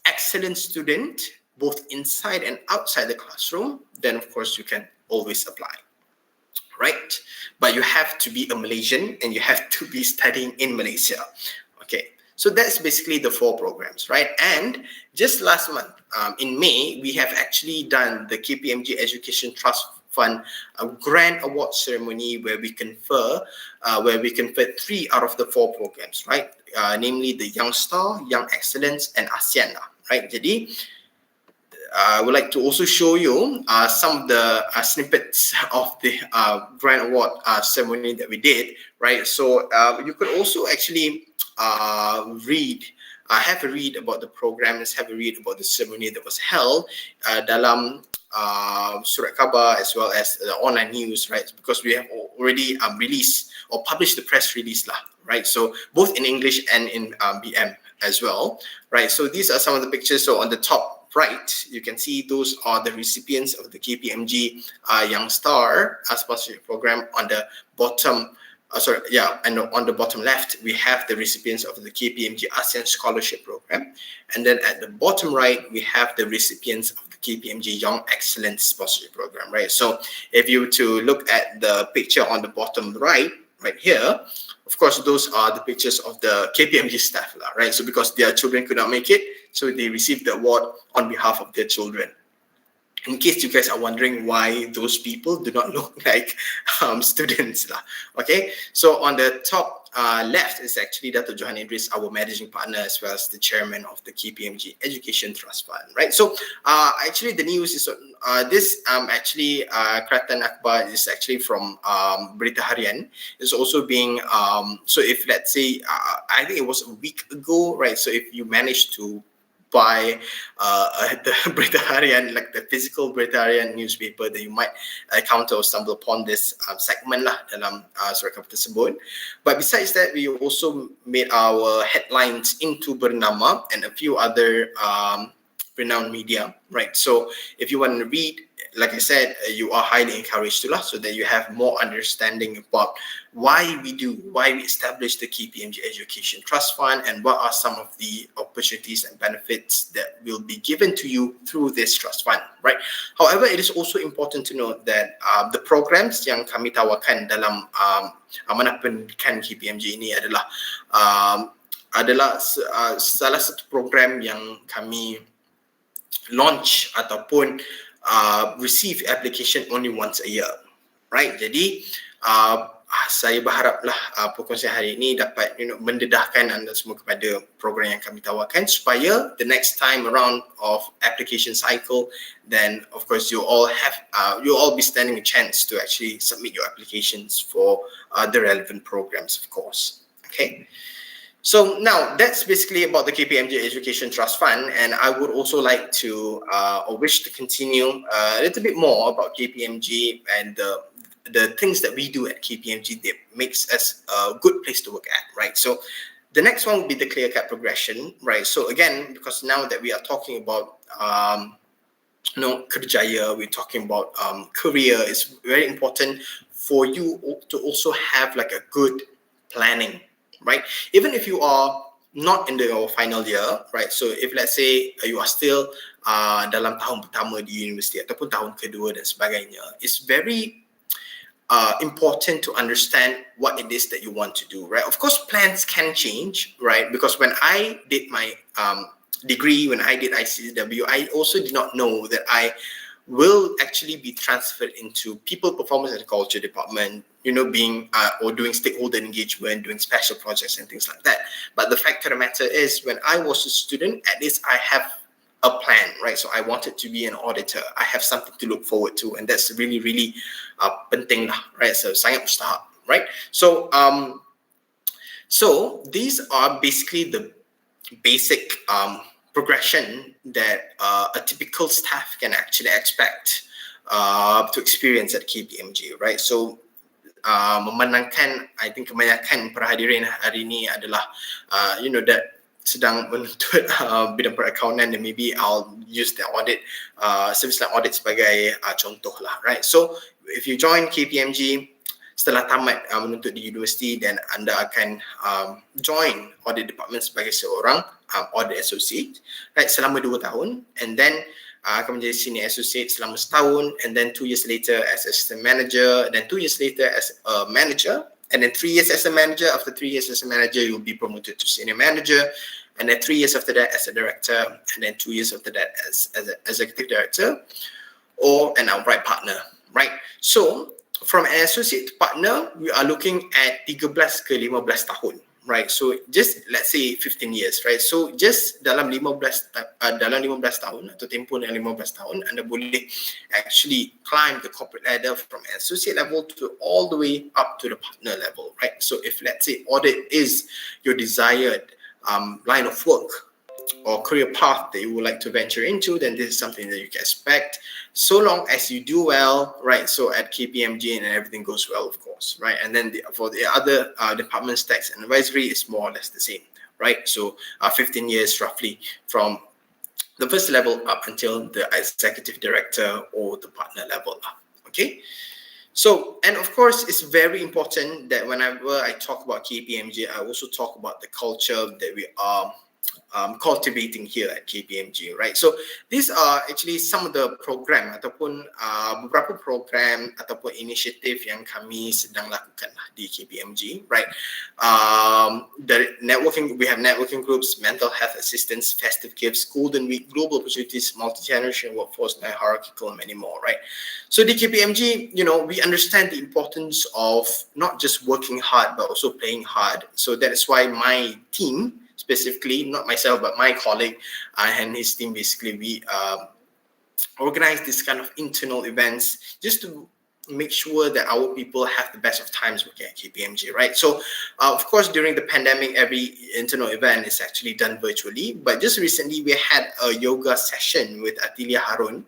excellent student both inside and outside the classroom. Then of course you can always apply, right? But you have to be a Malaysian and you have to be studying in Malaysia. Okay, so that's basically the 4 programs, right? And just last month in May, we have actually done the Kpmg Education Trust Fund a grand award ceremony where we conferred 3 out of the 4 programs, right? Namely the Young Star, Young Excellence, and ASEAN, right? Jadi, I would like to also show you some of the snippets of the grand award ceremony that we did, right? So you could also actually have a read about the programs, have a read about the ceremony that was held dalam surat khabar as well as the online news, right? Because we have already released or published the press release lah, right? So both in English and in BM as well, right? So these are some of the pictures. So on the top right, you can see those are the recipients of the Kpmg Young Star sponsorship program. On the bottom, and on the bottom left, we have the recipients of the Kpmg ASEAN Scholarship Program. And then at the bottom right, we have the recipients of the Kpmg Young Excellence Sponsorship Program, right? So if you were to look at the picture on the bottom right here, of course, those are the pictures of the Kpmg staff, right? So because their children could not make it, so they received the award on behalf of their children. In case you guys are wondering why those people do not look like students, okay? So on the top left is actually Dr. Johan Idris, our managing partner, as well as the chairman of the Kpmg Education Trust Fund, right? So actually the news is this Keratan Akhbar is actually from Berita Harian. It's also being so if let's say I think it was a week ago, right? So if you manage to buy the Berita Harian, like the physical Berita Harian newspaper, that you might encounter or stumble upon this segment lah dalam surat khabar tersebut. But besides that, we also made our headlines into Bernama and a few other renowned media, right? So if you want to read, like I said, you are highly encouraged to, so that you have more understanding about why we established the Kpmg Education Trust Fund and what are some of the opportunities and benefits that will be given to you through this trust fund, right? However, it is also important to note that the programs yang kami tawarkan dalam amanah pendidikan Kpmg ini adalah salah satu program yang kami launch ataupun receive application only once a year, right? Jadi saya berharaplah perkongsian hari ini dapat mendedahkan anda semua kepada program yang kami tawarkan supaya the next time around of application cycle, then of course you all be standing a chance to actually submit your applications for the relevant programs, of course. Okay. So now that's basically about the Kpmg Education Trust Fund, and I would also like to or wish to continue a little bit more about Kpmg and the things that we do at Kpmg that makes us a good place to work at, right? So the next one will be the clear-cut progression, right? So again, because now that we are talking about kerjaya, we're talking about career, it's very important for you to also have like a good planning, right? Even if you are not in your final year, right? So if let's say you are still dalam tahun pertama di universiti ataupun tahun kedua dan sebagainya, it's very important to understand what it is that you want to do, right? Of course, plans can change, right? Because when I did my degree, when I did ICW, I also did not know that I will actually be transferred into people performance and culture department, being or doing stakeholder engagement, doing special projects and things like that. But the fact of the matter is, when I was a student, at least I have a plan, right? So I wanted to be an auditor. I have something to look forward to, and that's really, really penting lah, right? So sangat mustahab, right? So so these are basically the basic progression that a typical staff can actually expect to experience at Kpmg, right? So memandangkan, I think kebanyakan perhadirin hari ini adalah that sedang menuntut bidang perakaunan, and maybe I'll use the audit service line audit sebagai contoh lah, right? So if you join Kpmg setelah tamat menuntut di universiti, then anda akan join audit department sebagai seorang audit associate, right, selama 2 tahun, and then akan menjadi senior associate selama setahun, and then 2 years later as assistant manager, and then 2 years later as a manager, and then 3 years as a manager. After 3 years as a manager, you'll be promoted to senior manager, and then 3 years after that as a director, and then 2 years after that as an executive director or an outright partner, right? So from an associate partner, we are looking at 13 ke 15 tahun, right? So just let's say 15 years, right? So just dalam 15 tahun atau tempoh dalam 15 tahun, anda boleh actually climb the corporate ladder from associate level to all the way up to the partner level, right? So if let's say audit is your desired line of work or career path that you would like to venture into, then this is something that you can expect, so long as you do well, right? So at Kpmg and everything goes well, of course, right? And then for the other departments, tax and advisory is more or less the same, right? So 15 years roughly from the first level up until the executive director or the partner level, okay? So, and of course, it's very important that whenever I talk about Kpmg, I also talk about the culture that we are cultivating here at Kpmg, right? So these are actually some of the program ataupun beberapa program ataupun inisiatif yang kami sedang lakukan di Kpmg, right? The networking, we have networking groups, mental health assistance, festive gifts, golden week, global opportunities, multi-generation workforce, hierarchical, and many more, right? So the Kpmg, we understand the importance of not just working hard but also playing hard. So that is why my team, specifically, not myself, but my colleague and his team, basically, we organize this kind of internal events just to make sure that our people have the best of times working at Kpmg, right? So, of course, during the pandemic, every internal event is actually done virtually. But just recently, we had a yoga session with Atilia Harun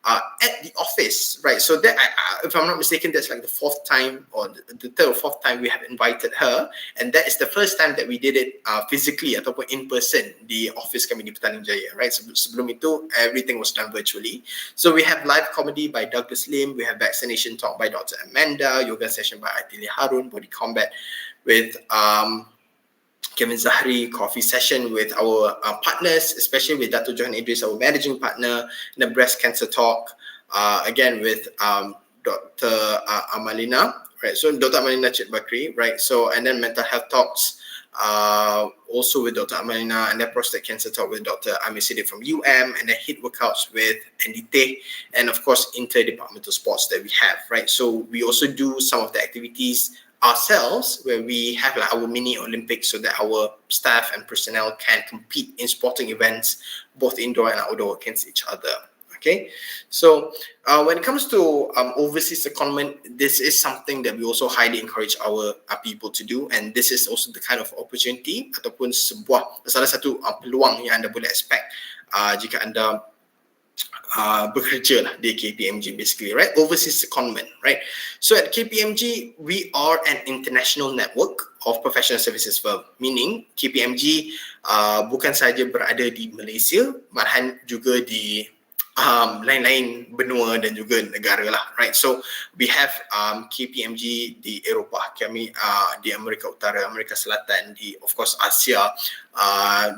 at the office, right? So that, if I'm not mistaken, that's like the fourth time or the third or fourth time we have invited her, and that is the first time that we did it physically ataupun in person di office kami di Petaling Jaya, right? Sebelum itu, everything was done virtually. So we have live comedy by Douglas Lim, we have vaccination talk by Dr. Amanda, yoga session by Atili Harun, body combat with Kevin Zahri, coffee session with our partners, especially with Dr. Johan Idris, our managing partner, and a breast cancer talk, again with Dr. Amalina, right? So Dr. Amalina Chit Bakri, right? So, and then mental health talks, also with Dr. Amalina, and then prostate cancer talk with Dr. Amir Siddiq from UM, and then HIIT workouts with Andy, and of course, interdepartmental sports that we have, right? So we also do some of the activities ourselves, where we have like our mini Olympics so that our staff and personnel can compete in sporting events, both indoor and outdoor, against each other. Okay, so when it comes to overseas secondment, this is something that we also highly encourage our people to do, and this is also the kind of opportunity ataupun salah satu peluang yang anda boleh expect jika anda bekerja lah di Kpmg, basically, right? Overseas secondment, right? So at Kpmg, we are an international network of professional services firm, meaning Kpmg bukan saja berada di Malaysia, malahan juga di lain-lain benua dan juga negara lah, right? So we have Kpmg di Eropah, kami di Amerika Utara, Amerika Selatan, di of course Asia,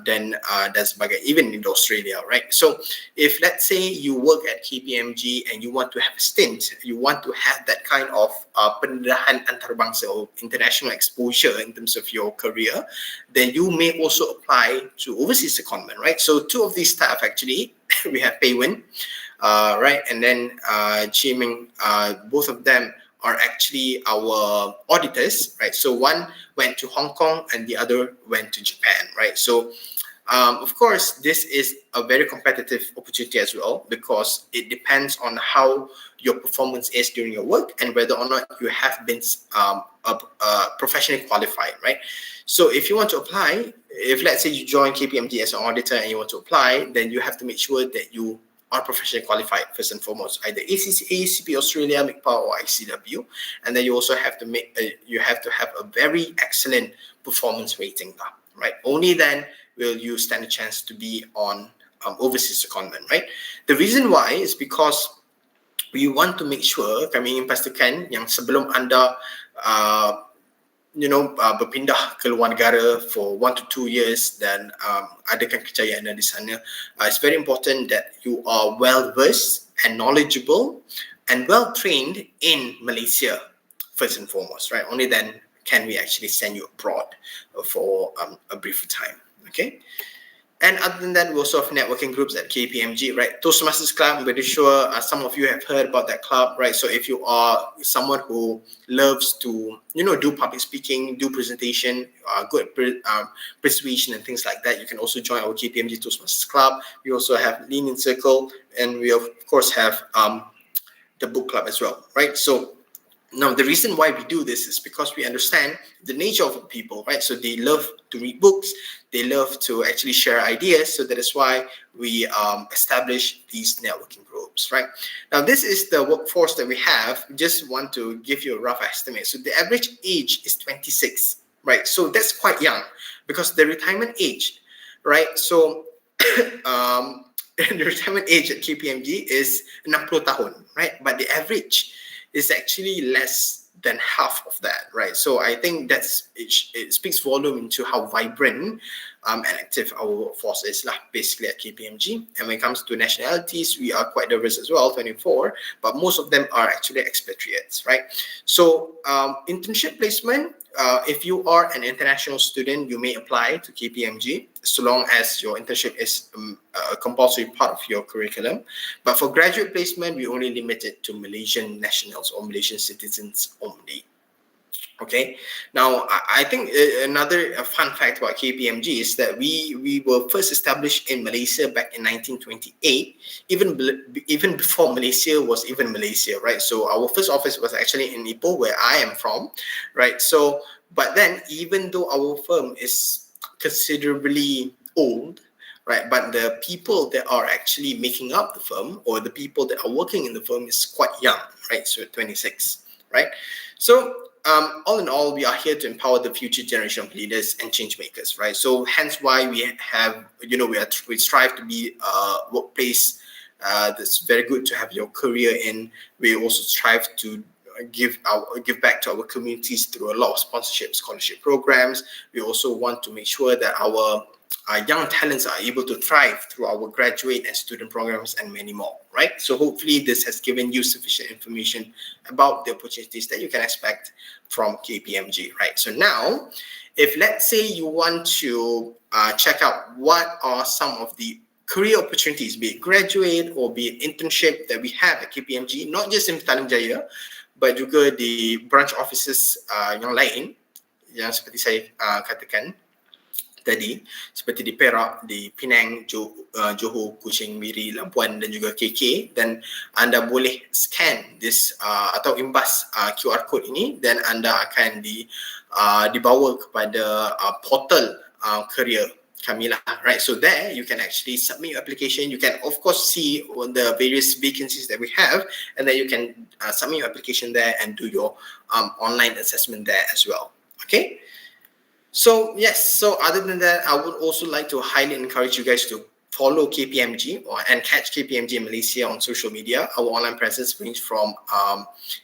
dan sebagainya, even in Australia, right? So if let's say you work at Kpmg and you want to have a stint, you want to have that kind of pendedahan antarabangsa or international exposure in terms of your career, then you may also apply to overseas secondment, right? So two of these staff actually, we have Pei Wen, right, and then Chi Ming, both of them are actually our auditors, right? So one went to Hong Kong and the other went to Japan, right? So of course, this is a very competitive opportunity as well, because it depends on how your performance is during your work and whether or not you have been professionally qualified, right? So if you want to apply, if let's say you join KPMG as an auditor and you want to apply, then you have to make sure that you are professionally qualified first and foremost, either ACCA, CP Australia, MICPA, or ICW, and then you also have to have a very excellent performance rating, right? Only then will you stand a chance to be on overseas secondment, right? The reason why is because we want to make sure, kami ingin pastikan yang sebelum anda berpindah ke luar negara for 1 to 2 years dan adakan kejayaan anda di sana, it's very important that you are well versed and knowledgeable and well trained in Malaysia first and foremost, right? Only then can we actually send you abroad for a briefer time. Okay, and other than that, we also have networking groups at Kpmg, right? Toastmasters Club, I'm pretty sure some of you have heard about that club, right? So if you are someone who loves to, do public speaking, do presentation, good at persuasion and things like that, you can also join our Kpmg Toastmasters Club. We also have Lean In Circle, and we of course have the book club as well, right? So now, the reason why we do this is because we understand the nature of people, right? So they love to read books, they love to actually share ideas. So that is why we establish these networking groups, right? Now, this is the workforce that we have. Just want to give you a rough estimate. So the average age is 26, right? So that's quite young because the retirement age, right? So the retirement age at KPMG is 60 tahun, right? But the average is actually less than half of that, right? So I think it speaks volume into how vibrant and active our workforce is, basically at KPMG. And when it comes to nationalities, we are quite diverse as well, 24, but most of them are actually expatriates, right? So internship placement, if you are an international student, you may apply to KPMG so long as your internship is a compulsory part of your curriculum. But for graduate placement, we only limit it to Malaysian nationals or Malaysian citizens only. Okay, now I think another fun fact about KPMG is that we were first established in Malaysia back in 1928, even before Malaysia was even Malaysia, right? So our first office was actually in Ipoh, where I am from, right? So, but then even though our firm is considerably old, right? But the people that are actually making up the firm, or the people that are working in the firm, is quite young, right? So 26, right? So all in all, we are here to empower the future generation of leaders and change makers, right? So hence why we have, we strive to be a workplace that's very good to have your career in. We also strive to give back to our communities through a lot of sponsorship, scholarship programs. We also want to make sure that our young talents are able to thrive through our graduate and student programs and many more, right? So hopefully this has given you sufficient information about the opportunities that you can expect from Kpmg, right? So now, if let's say you want to check out what are some of the career opportunities, be it graduate or be it internship that we have at Kpmg, not just in Petaling Jaya, but juga di branch offices yang lain, yang seperti saya katakan tadi, seperti di Perak, di Penang, Johor, Kuching, Miri, Labuan dan juga KK. Dan anda boleh scan this atau imbas QR code ini, dan anda akan dibawa kepada portal career kami lah, right? So there you can actually submit your application. You can of course see the various vacancies that we have, and then you can submit your application there and do your online assessment there as well. Okay. So yes, so other than that, I would also like to highly encourage you guys to follow Kpmg and catch Kpmg in Malaysia on social media. Our online presence range from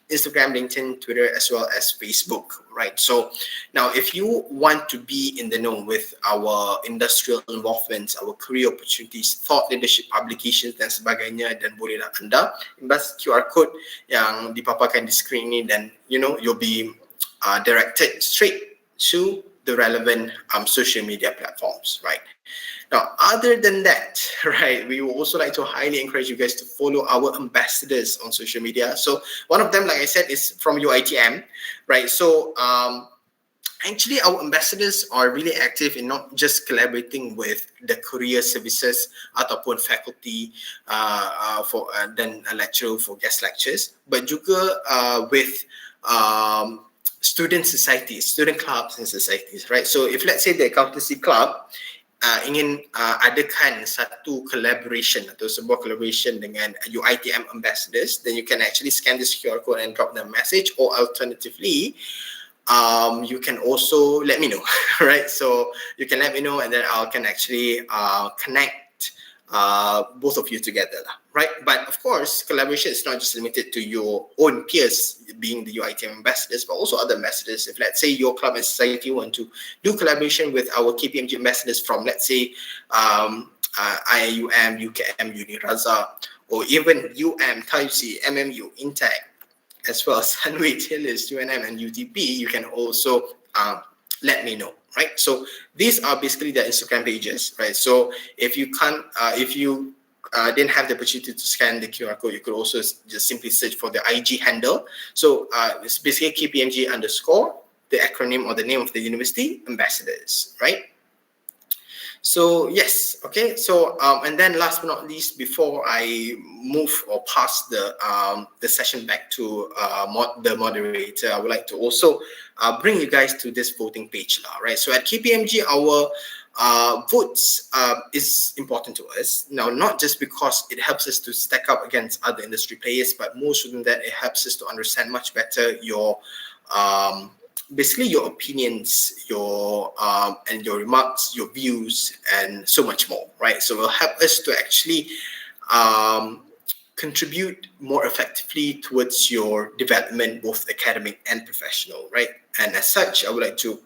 Instagram, LinkedIn, Twitter, as well as Facebook, right? So now if you want to be in the know with our industrial involvements, our career opportunities, thought leadership publications dan sebagainya, dan bolehlah anda imbas QR code yang dipaparkan di screen ni, dan you'll be directed straight to the relevant social media platforms, right? Now, other than that, right, we would also like to highly encourage you guys to follow our ambassadors on social media. So one of them, like I said, is from UiTM, right? So actually, our ambassadors are really active in not just collaborating with the career services ataupun faculty dan lecturer for guest lectures, but juga with student societies, student clubs and societies, right? So if let's say the accountancy club ingin adakan satu collaboration atau sebuah collaboration dengan UiTM ambassadors, then you can actually scan this QR code and drop them a message, or alternatively, you can also let me know, right? So you can let me know, and then I can actually connect both of you together, right? But of course, collaboration is not just limited to your own peers being the UiTM ambassadors, but also other ambassadors. If let's say your club and society want to do collaboration with our Kpmg ambassadors from, let's say, IIUM, UKM, Uniraza, or even TAIC, MMU, Intech, as well as Sunway, Taylors, UNM, and UTP, you can also let me know, right? So these are basically the Instagram pages, right? So if you can't, if you didn't have the opportunity to scan the QR code, you could also just simply search for the IG handle. So it's basically Kpmg _ the acronym or the name of the university, ambassadors, right? So yes, okay. So and then last but not least, before I move or pass the session back to the moderator, I would like to also bring you guys to this voting page now, right? So at Kpmg, our votes is important to us now, not just because it helps us to stack up against other industry players, but most than that, it helps us to understand much better your basically your opinions, your and your remarks, your views, and so much more, right? So it will help us to actually contribute more effectively towards your development, both academic and professional, right? And as such, I would like to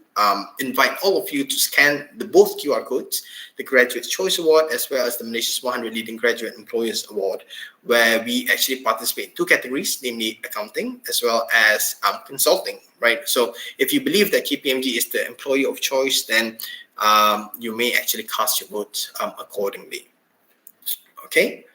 invite all of you to scan both QR codes, the Graduate Choice Award as well as the Malaysia's 100 Leading Graduate Employers Award, where we actually participate in two categories, namely accounting as well as consulting, right? So if you believe that Kpmg is the employer of choice, then you may actually cast your vote accordingly. Okay?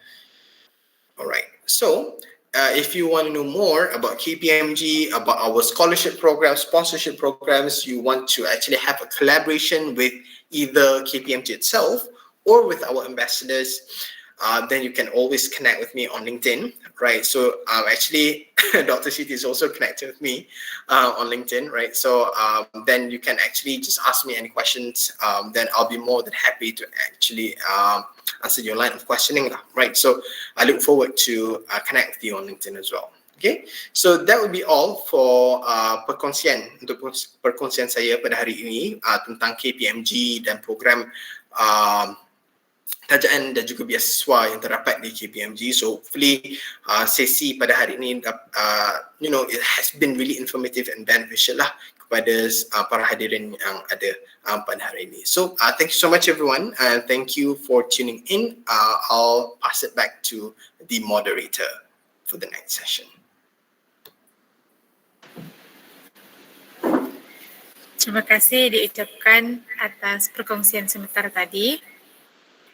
All right. So if you want to know more about Kpmg, about our scholarship programs, sponsorship programs, you want to actually have a collaboration with either Kpmg itself or with our ambassadors, then you can always connect with me on LinkedIn, right? So actually, Dr. Siti is also connected with me on LinkedIn, right? So then you can actually just ask me any questions. Then I'll be more than happy to actually answer your line of questioning, right? So I look forward to connect with you on LinkedIn as well. Okay, so that would be all for perkongsian saya pada hari ini tentang Kpmg dan program tajaan dan juga beasiswa yang terdapat di Kpmg. So hopefully sesi pada hari ini it has been really informative and beneficial lah kepada para hadirin yang ada pada hari ini. So thank you so much everyone, and thank you for tuning in. I'll pass it back to the moderator for the next session. Terima kasih diucapkan atas perkongsian sebentar tadi.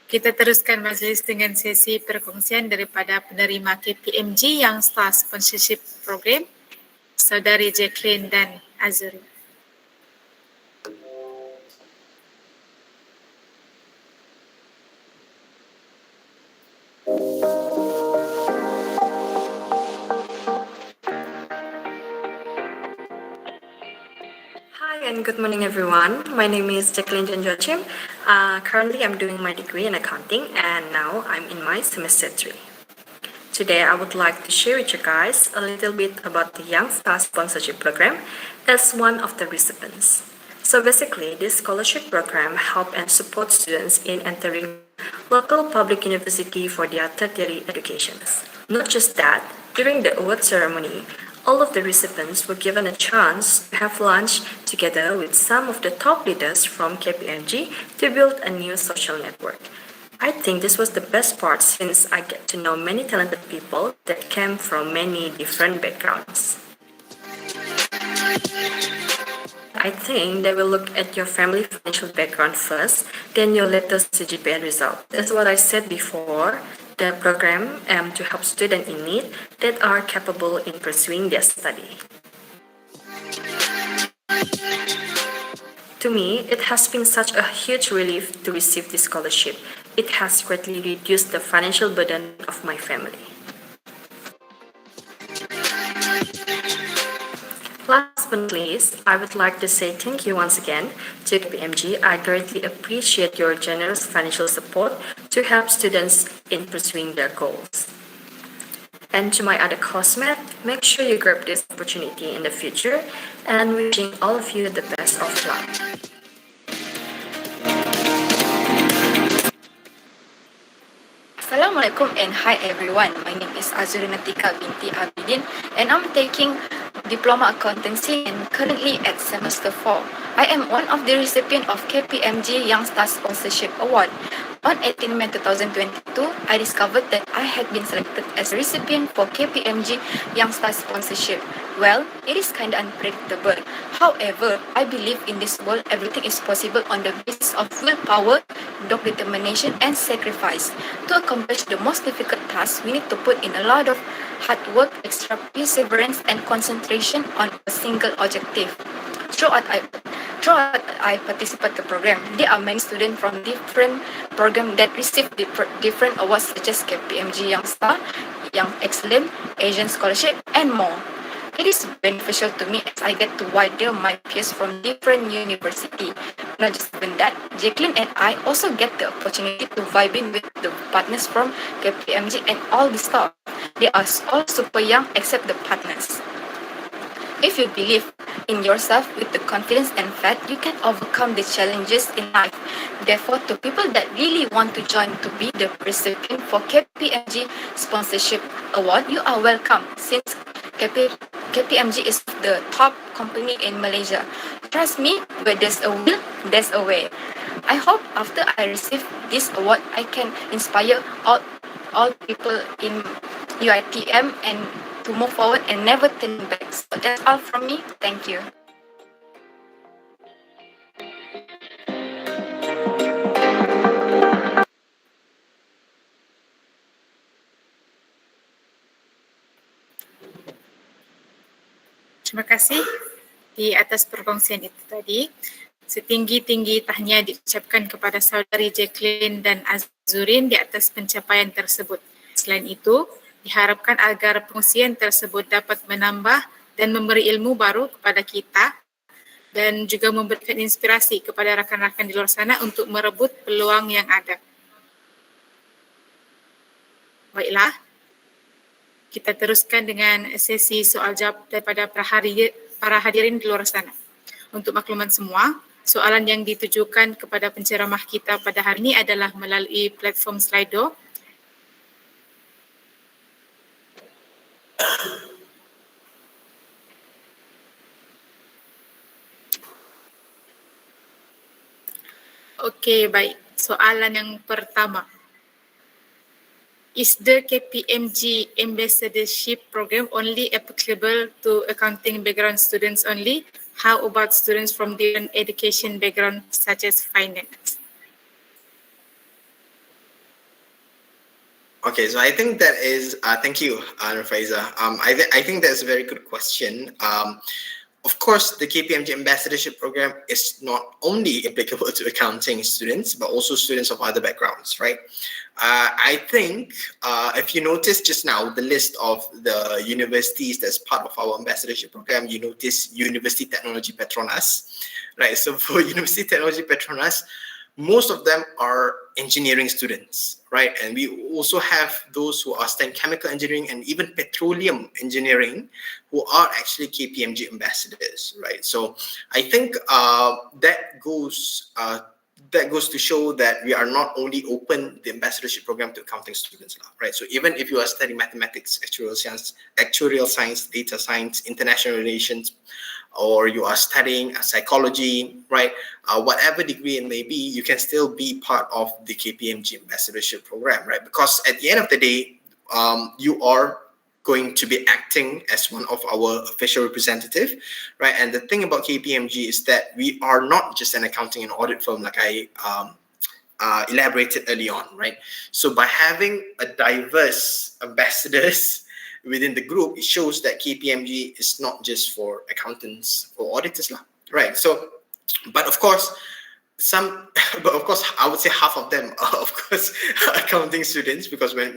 Kita teruskan majlis dengan sesi perkongsian daripada penerima Kpmg yang Star Sponsorship Program, Saudari Jacqueline dan Azuri. And good morning everyone. My name is Jacqueline Janjochim. Currently I'm doing my degree in accounting and now I'm in my semester 3. Today I would like to share with you guys a little bit about the Young Star Sponsorship Program as one of the recipients. So basically this scholarship program helps and supports students in entering local public university for their tertiary educations. Not just that, during the award ceremony, all of the recipients were given a chance to have lunch together with some of the top leaders from Kpmg to build a new social network. I think this was the best part since I get to know many talented people that came from many different backgrounds. I think they will look at your family financial background first, then your latest CGPA result. That's what I said before. The program to help students in need that are capable in pursuing their study. To me, it has been such a huge relief to receive this scholarship. It has greatly reduced the financial burden of my family. Last but not least, I would like to say thank you once again to Kpmg. I greatly appreciate your generous financial support to help students in pursuing their goals. And to my other classmates, make sure you grab this opportunity in the future and wishing all of you the best of luck. Assalamualaikum and hi everyone. My name is Azuri Natika binti Abidin and I'm taking Diploma Accountancy and currently at semester 4. I am one of the recipients of Kpmg Young Star Sponsorship Award. On 18 May 2022, I discovered that I had been selected as a recipient for Kpmg Young Star Sponsorship. Well, it is kind of unpredictable. However, I believe in this world everything is possible on the basis of willpower, determination and sacrifice. To accomplish the most difficult task, we need to put in a lot of hard work, extra perseverance and concentration on a single objective. Throughout I participate in the program, there are many students from different programs that receive different awards such as Kpmg Young Star, Young Excellent, Asian Scholarship and more. It is beneficial to me as I get to widen my peers from different universities. Not just even that, Jacqueline and I also get the opportunity to vibe in with the partners from Kpmg and all the staff. They are all super young except the partners. If you believe in yourself with the confidence and faith, you can overcome the challenges in life. Therefore, to people that really want to join to be the recipient for Kpmg Sponsorship Award, you are welcome since Kpmg is the top company in Malaysia. Trust me, where there's a will, there's a way. I hope after I receive this award, I can inspire all people in UiTM and to move forward and never turn back. So that's all from me. Thank you. Terima kasih di atas perkongsian itu tadi. Setinggi-tinggi tahniah diucapkan kepada saudari Jacqueline dan Azurin di atas pencapaian tersebut. Selain itu, Diharapkan agar pengungsian tersebut dapat menambah dan memberi ilmu baru kepada kita dan juga memberikan inspirasi kepada rakan-rakan di luar sana untuk merebut peluang yang ada. Baiklah, kita teruskan dengan sesi soal jawab daripada para hadirin di luar sana. Untuk maklumat semua, soalan yang ditujukan kepada penceramah kita pada hari ini adalah melalui platform Slido. Okey, baik. Soalan yang pertama. Is the Kpmg Ambassadorship program only applicable to accounting background students only? How about students from different education background such as finance? Okay, so I think that is, thank you, Rafaiza. I think that's a very good question. Of course, the Kpmg Ambassadorship program is not only applicable to accounting students, but also students of other backgrounds, right? I think if you notice just now, the list of the universities that's part of our ambassadorship program, you notice University Technology Petronas, right? So for University Technology Petronas, most of them are engineering students, right? And we also have those who are studying chemical engineering and even petroleum engineering who are actually Kpmg ambassadors, right? So I think that goes to show that we are not only open the ambassadorship program to accounting students, right? So even if you are studying mathematics, actuarial science, data science, international relations, or you are studying psychology, right? Whatever degree it may be, you can still be part of the Kpmg ambassadorship program, right? Because at the end of the day, you are going to be acting as one of our official representative, right? And the thing about Kpmg is that we are not just an accounting and audit firm, like I elaborated early on, right? So by having a diverse ambassadors within the group, it shows that Kpmg is not just for accountants or auditors, right? So, but of course, I would say half of them are, of course, accounting students, because when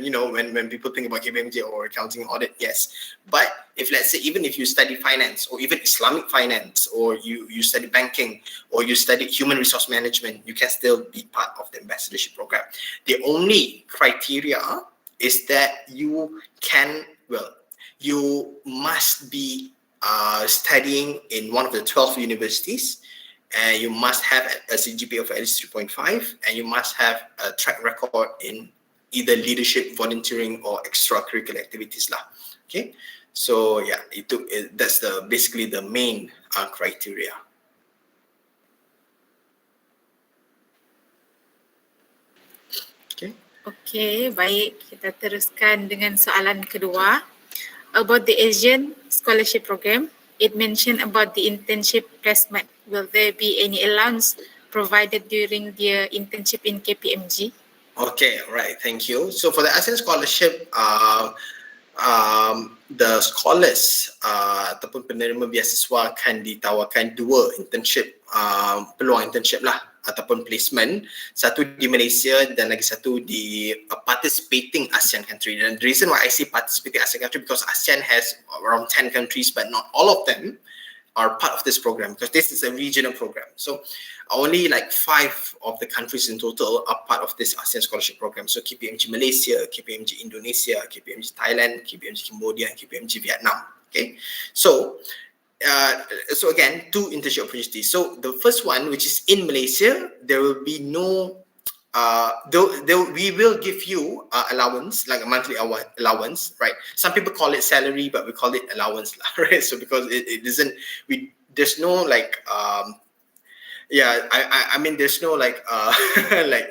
people think about Kpmg or accounting and audit, yes. But if, let's say, even if you study finance or even Islamic finance, or you study banking or you study human resource management, you can still be part of the ambassadorship program. The only criteria is that you must be studying in one of the 12 universities, and you must have a CGPA of at least 3.5, and you must have a track record in either leadership, volunteering, or extracurricular activities. Okay, so yeah, that's basically the main criteria. Okey, baik. Kita teruskan dengan soalan kedua. About the Asian Scholarship Program, it mentioned about the Internship Placement. Will there be any allowance provided during the internship in Kpmg? Okay, right. Thank you. So for the Adsense Scholarship, the scholars ataupun penerima beasiswa akan ditawarkan dua internship, peluang internship ataupun placement, satu di Malaysia dan lagi satu di participating ASEAN country. And the reason why I say participating ASEAN country, because ASEAN has around 10 countries, but not all of them are part of this program, because this is a regional program. So only like 5 of the countries in total are part of this ASEAN Scholarship Program. So Kpmg Malaysia, Kpmg Indonesia, Kpmg Thailand, Kpmg Cambodia, and Kpmg Vietnam. Okay, so again, 2 internship opportunities. So the first one, which is in Malaysia, there will be no we will give you allowance, like a monthly allowance, right? Some people call it salary, but we call it allowance, right? So because it doesn't, there's no like I mean, there's no like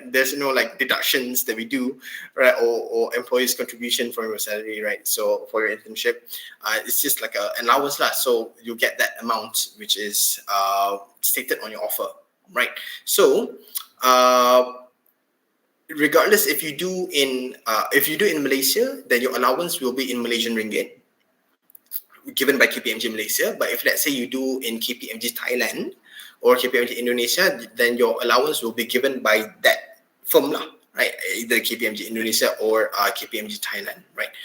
there's no like deductions that we do, right, or employees' contribution from your salary, right? So for your internship, it's just like an allowance So you get that amount which is stated on your offer, right? So regardless if you do in Malaysia, then your allowance will be in Malaysian ringgit given by Kpmg Malaysia. But if, let's say, you do in Kpmg Thailand or Kpmg Indonesia, then your allowance will be given by that firm, right? Either Kpmg Indonesia or Kpmg Thailand, right?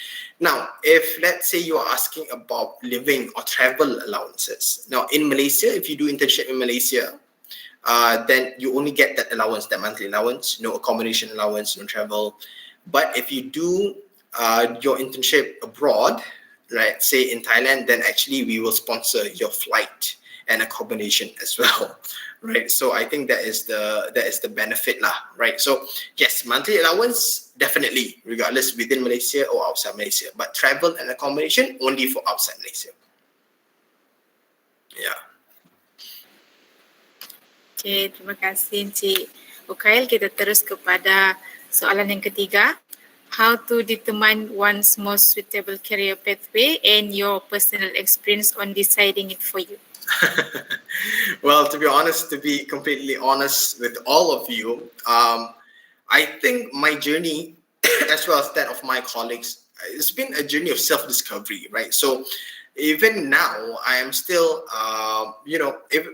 Now, if let's say you are asking about living or travel allowances. Now, in Malaysia, if you do internship in Malaysia, then you only get that allowance, that monthly allowance, no accommodation allowance, no travel. But if you do your internship abroad, right, say in Thailand, then actually we will sponsor your flight and accommodation as well, right? So I think that is the benefit lah, right? So yes, monthly allowance definitely, regardless within Malaysia or outside Malaysia, but travel and accommodation only for outside Malaysia. Yeah. Okay, terima kasih Encik Ukail. Kita terus kepada soalan yang ketiga. How to determine one's most suitable career pathway and your personal experience on deciding it for you. Well, to be completely honest with all of you, I think my journey, as well as that of my colleagues, it's been a journey of self-discovery, right? So even now, I am still,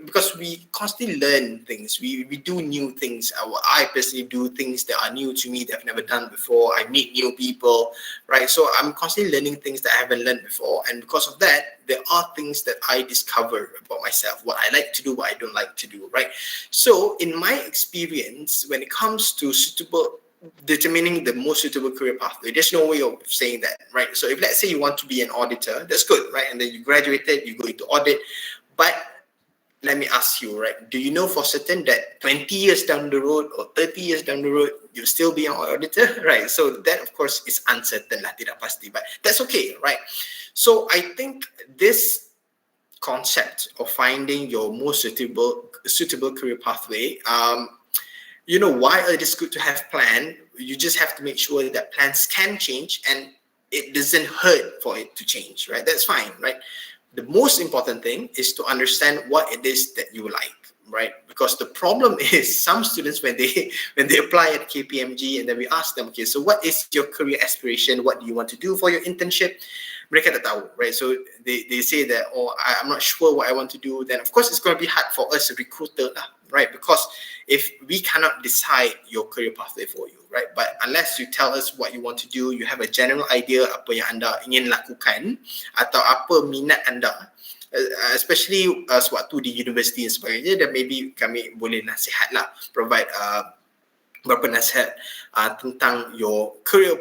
because we constantly learn things, we do new things. I personally do things that are new to me that I've never done before. I meet new people, right? So I'm constantly learning things that I haven't learned before. And because of that, there are things that I discover about myself, what I like to do, what I don't like to do, right? So in my experience, when it comes to determining the most suitable career pathway, there's no way of saying that, right? So if let's say you want to be an auditor, that's good, right? And then you graduated, you go into audit. But let me ask you, right? Do you know for certain that 20 years down the road or 30 years down the road, you'll still be an auditor, right? So that, of course, is uncertain lah, tidak pasti, but that's okay, right? So I think this concept of finding your most suitable career pathway, while it is good to have plan, you just have to make sure that plans can change and it doesn't hurt for it to change, right? That's fine, right? The most important thing is to understand what it is that you like, right? Because the problem is some students, when they apply at Kpmg and then we ask them, okay, so what is your career aspiration? What do you want to do for your internship? Mereka tak tahu, right? So they say that, I'm not sure what I want to do. Then of course it's going to be hard for us, a recruiter, right? Because if we cannot decide your career pathway for you, right? But unless you tell us what you want to do, you have a general idea apa yang anda ingin lakukan atau apa minat anda, especially sewaktu di universiti dan sebagainya, dan maybe kami boleh nasihat lah, provide beberapa nasihat tentang your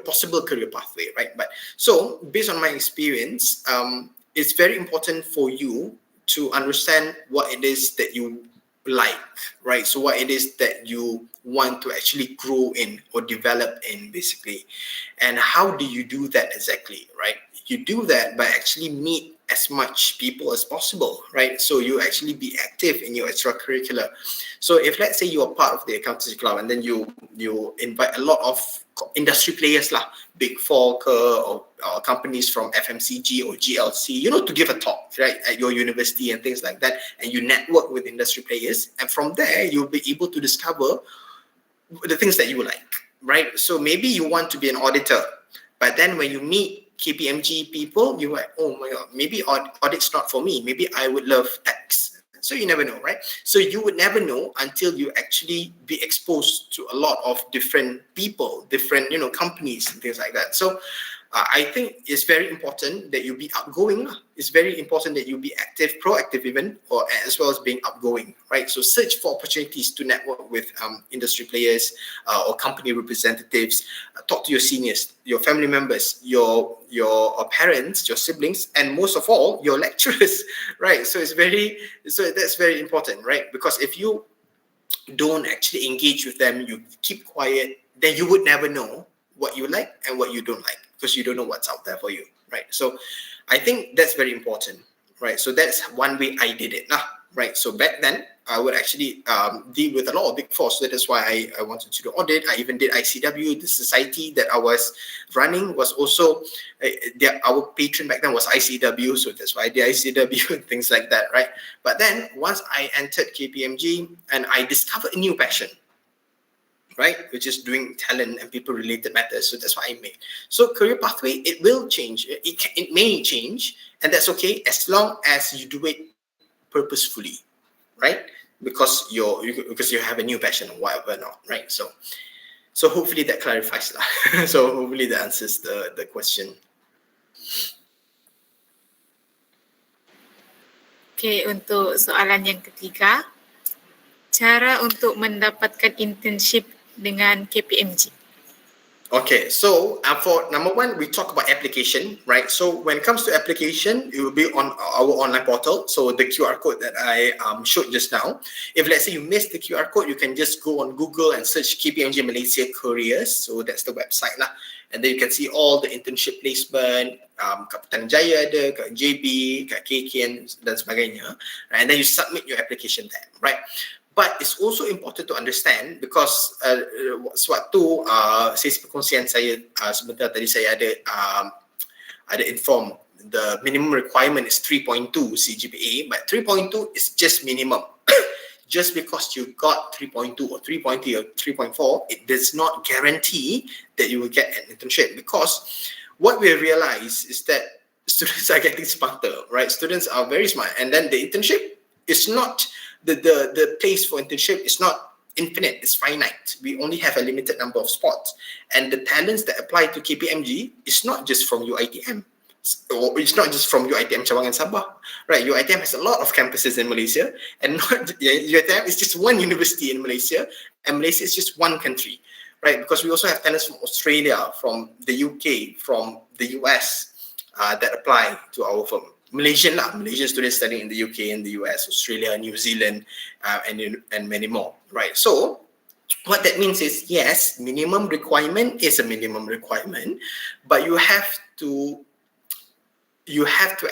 possible career pathway, right? But so based on my experience, it's very important for you to understand what it is that you like, right? So what it is that you want to actually grow in or develop in, basically. And how do you do that exactly, right? You do that by actually meet as much people as possible, right? So you actually be active in your extracurricular. So if let's say you are part of the accountancy club and then you invite a lot of industry players lah, Big Four or companies from FMCG or GLC, to give a talk, right, at your university and things like that, and you network with industry players, and from there you'll be able to discover the things that you like, right? So maybe you want to be an auditor, but then when you meet Kpmg people, you're like, oh my God, maybe audit's not for me. Maybe I would love tax. So you never know, right? So you would never know until you actually be exposed to a lot of different people, different, companies and things like that. So I think it's very important that you be outgoing. It's very important that you be active, proactive even, or as well as being outgoing, right? So search for opportunities to network with industry players or company representatives. Talk to your seniors, your family members, your parents, your siblings, and most of all, your lecturers, right? So that's very important, right? Because if you don't actually engage with them, you keep quiet, then you would never know what you like and what you don't like, because you don't know what's out there for you, right? So I think that's very important, right? So that's one way I did it, right? So back then, I would actually deal with a lot of Big Four. So that is why I wanted to do audit. I even did ICW. The society that I was running was also, our patron back then was ICW. So that's why I did ICW and things like that, right? But then once I entered Kpmg and I discovered a new passion, right, which is doing talent and people-related matters. So that's what I made. So career pathway, it will change. It may change, and that's okay as long as you do it purposefully, right? Because you have a new passion or whatever not, right? So hopefully that clarifies. So hopefully that answers the question. Okey, untuk soalan yang ketiga, cara untuk mendapatkan internship dengan KPMG. Okay, so for number one, we talk about application, right? So when it comes to application, it will be on our online portal. So the QR code that I showed just now. If let's say you missed the QR code, you can just go on Google and search KPMG Malaysia Careers. So that's the website lah. And then you can see all the internship placement, kat Pautan Jaya ada, kat JB, kat KK dan sebagainya. And then you submit your application there, right? But it's also important to understand because sewaktu sesi perkongsian saya sebentar tadi saya ada inform the minimum requirement is 3.2 CGPA, but 3.2 is just minimum. Just because you got 3.2 or 3.3 or 3.4, it does not guarantee that you will get an internship, because what we realize is that students are getting smarter, right? Students are very smart, and then the internship is not the place for internship is not infinite, it's finite. We only have a limited number of spots, and the talents that apply to KPMG is not just from UiTM, or it's not just from UiTM Cawangan Sabah, right? UiTM has a lot of campuses in Malaysia, and UiTM is just one university in Malaysia, and Malaysia is just one country, right? Because we also have talents from Australia, from the UK, from the US that apply to our firm. Malaysian students studying in the UK and the US, Australia, New Zealand, and many more, right? So what that means is, yes, minimum requirement is a minimum requirement, but you have to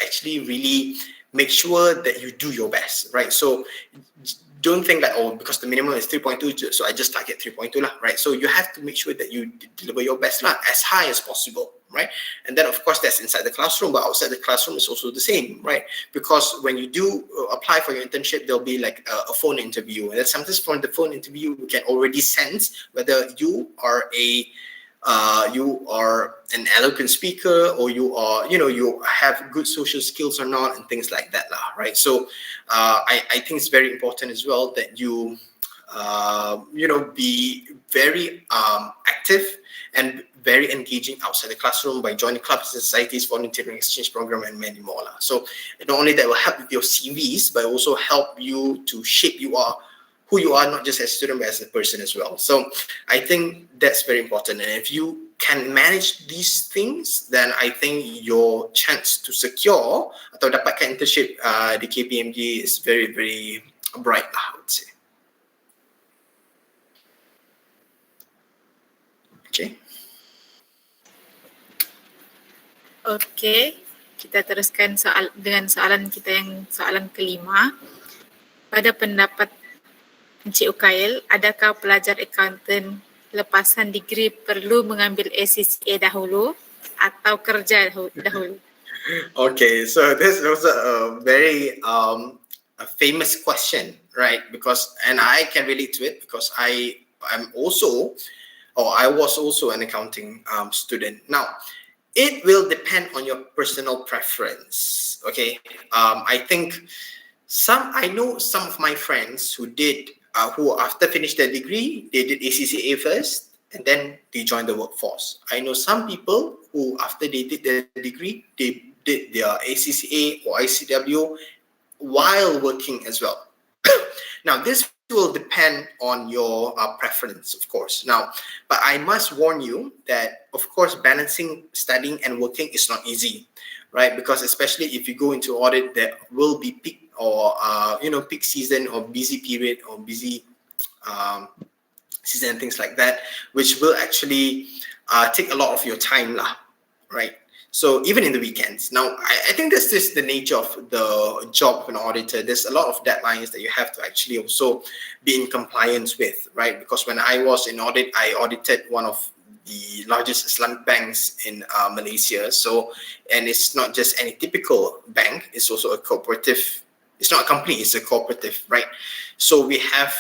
actually really make sure that you do your best, right? So don't think that, oh, because the minimum is 3.2, so I just target 3.2 lah, right? So you have to make sure that you deliver your best lah, as high as possible, right? And then of course that's inside the classroom, but outside the classroom is also the same, right? Because when you do apply for your internship, there'll be like a phone interview, and then sometimes from the phone interview we can already sense whether you are an eloquent speaker, or you have good social skills or not, and things like that lah, right? So I think it's very important as well that you be very active and very engaging outside the classroom by joining clubs and societies, volunteering exchange program, and many more lah. So not only that will help with your CVs, but also help you to shape who you are, not just as a student, but as a person as well. So I think that's very important. And if you can manage these things, then I think your chance to secure atau dapatkan internship di KPMG is very, very bright lah, I would say. Okay. Okey, kita teruskan dengan soalan kelima. Pada pendapat Encik Ukail, adakah pelajar accountant lepasan degree perlu mengambil ACCA dahulu atau kerja dahulu? Okay, so this was a very a famous question, right? And I can relate to it because I was also an accounting student. Now, it will depend on your personal preference. Okay, I know some of my friends who after finished their degree, they did ACCA first, and then they joined the workforce. I know some people who, after they did their degree, they did their ACCA or ICW while working as well. Now, this will depend on your preference, of course. Now, but I must warn you that, of course, balancing studying and working is not easy, right? Because especially if you go into audit, there will be peak season or busy period or busy season and things like that, which will actually take a lot of your time lah, right? So even in the weekends. Now, I think that's just the nature of the job of an auditor. There's a lot of deadlines that you have to actually also be in compliance with, right? Because when I was in audit, I audited one of the largest Islamic banks in Malaysia. So, and it's not just any typical bank, it's also a cooperative. It's not a company, it's a cooperative, right? So we have,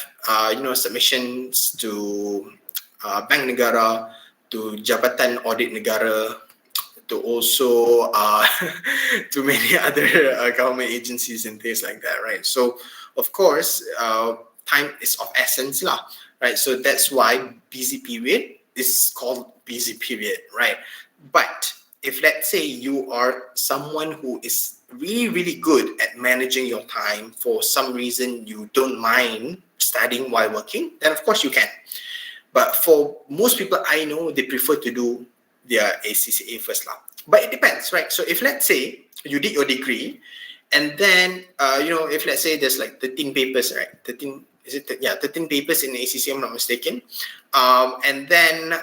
submissions to Bank Negara, to Jabatan Audit Negara, to also to many other government agencies and things like that, right? So, of course, time is of essence lah, right? So that's why busy period is called busy period, right? But if let's say you are someone who is really good at managing your time, for some reason you don't mind studying while working, then of course you can. But for most people I know, they prefer to do their ACCA first lah. But it depends, right? So if let's say you did your degree, and then if let's say there's like 13 papers, right? 13 papers in ACCA, I'm not mistaken. And then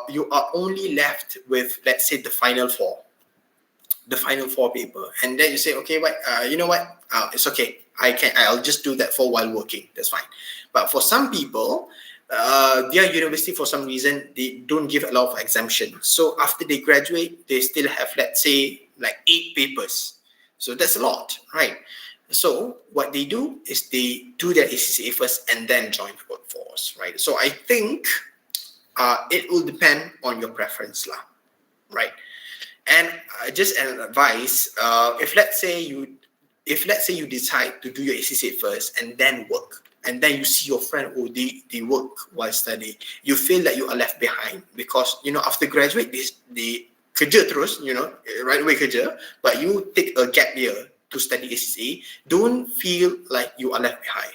you are only left with, let's say, the final four paper, and then you say, okay, it's okay, I'll just do that while working, that's fine. But for some people, their university, for some reason, they don't give a lot of exemption, so after they graduate they still have, let's say, like 8 papers. So that's a lot, right? So what they do is they do their ACCA first and then join the workforce, right? So I think it will depend on your preference lah, right? And just an advice, if let's say you decide to do your ACCA first and then work, and then you see your friend, they work while studying, you feel that you are left behind, because after graduate they kerja terus, right away kerja, but you take a gap year to study ACCA. Don't feel like you are left behind,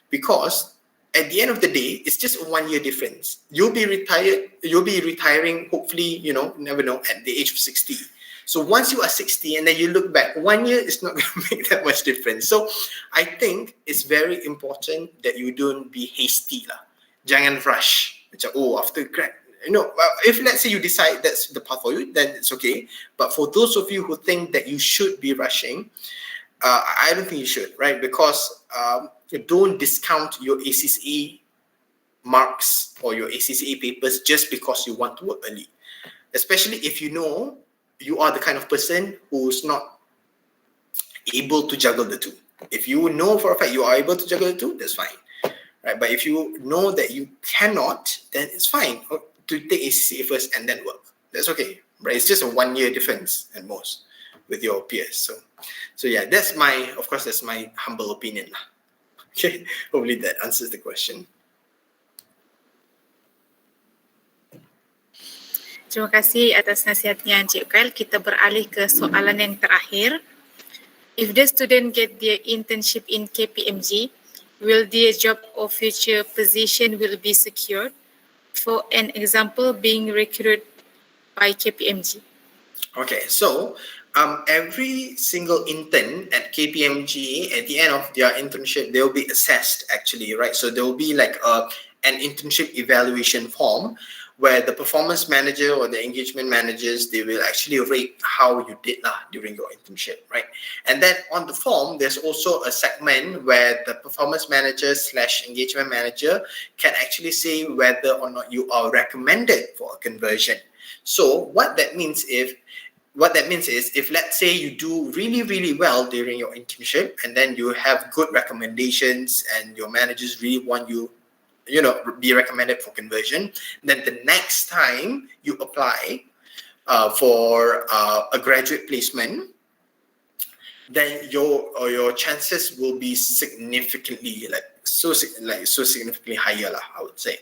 because at the end of the day, it's just a 1 year difference. You'll be retiring, hopefully, never know, at the age of 60. So once you are 60 and then you look back, 1 year is not going to make that much difference. So I think it's very important that you don't be hasty lah. Jangan rush. Macam, after grad, if let's say you decide that's the path for you, then it's okay. But for those of you who think that you should be rushing, I don't think you should, right? Because don't discount your ACCA marks or your ACCA papers just because you want to work early. Especially if you know you are the kind of person who's not able to juggle the two. If you know for a fact you are able to juggle the two, that's fine, right? But if you know that you cannot, then it's fine to take ACCA first and then work. That's okay, right? It's just a 1 year difference at most with your peers. So yeah, that's my humble opinion lah. Okay, hopefully that answers the question. Terima kasih atas nasihatnya Encik Ukail. Kita beralih ke soalan yang terakhir. If the student get their internship in Kpmg, will their job or future position will be secured? For an example, being recruited by Kpmg. Okay, so every single intern at Kpmg, at the end of their internship, they will be assessed actually, right? So there will be like an internship evaluation form where the performance manager or the engagement managers, they will actually rate how you did during your internship, right? And then on the form, there's also a segment where the performance manager / engagement manager can actually say whether or not you are recommended for a conversion. So what that means is if let's say you do really well during your internship and then you have good recommendations and your managers really want you be recommended for conversion, then the next time you apply for a graduate placement, then your chances will be significantly significantly higher lah, I would say,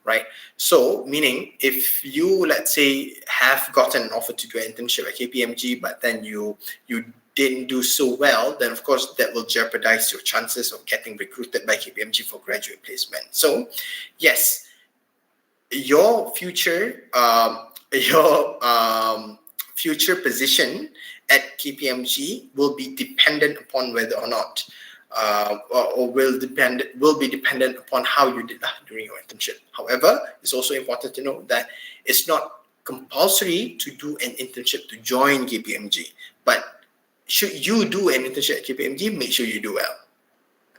right? So meaning if you, let's say, have gotten an offer to do an internship at Kpmg, but then you didn't do so well, then of course that will jeopardize your chances of getting recruited by Kpmg for graduate placement. So yes, your future position at Kpmg will be dependent upon whether or not will be dependent upon how you did during your internship. However, it's also important to know that it's not compulsory to do an internship to join Kpmg, but should you do an internship at Kpmg, make sure you do well.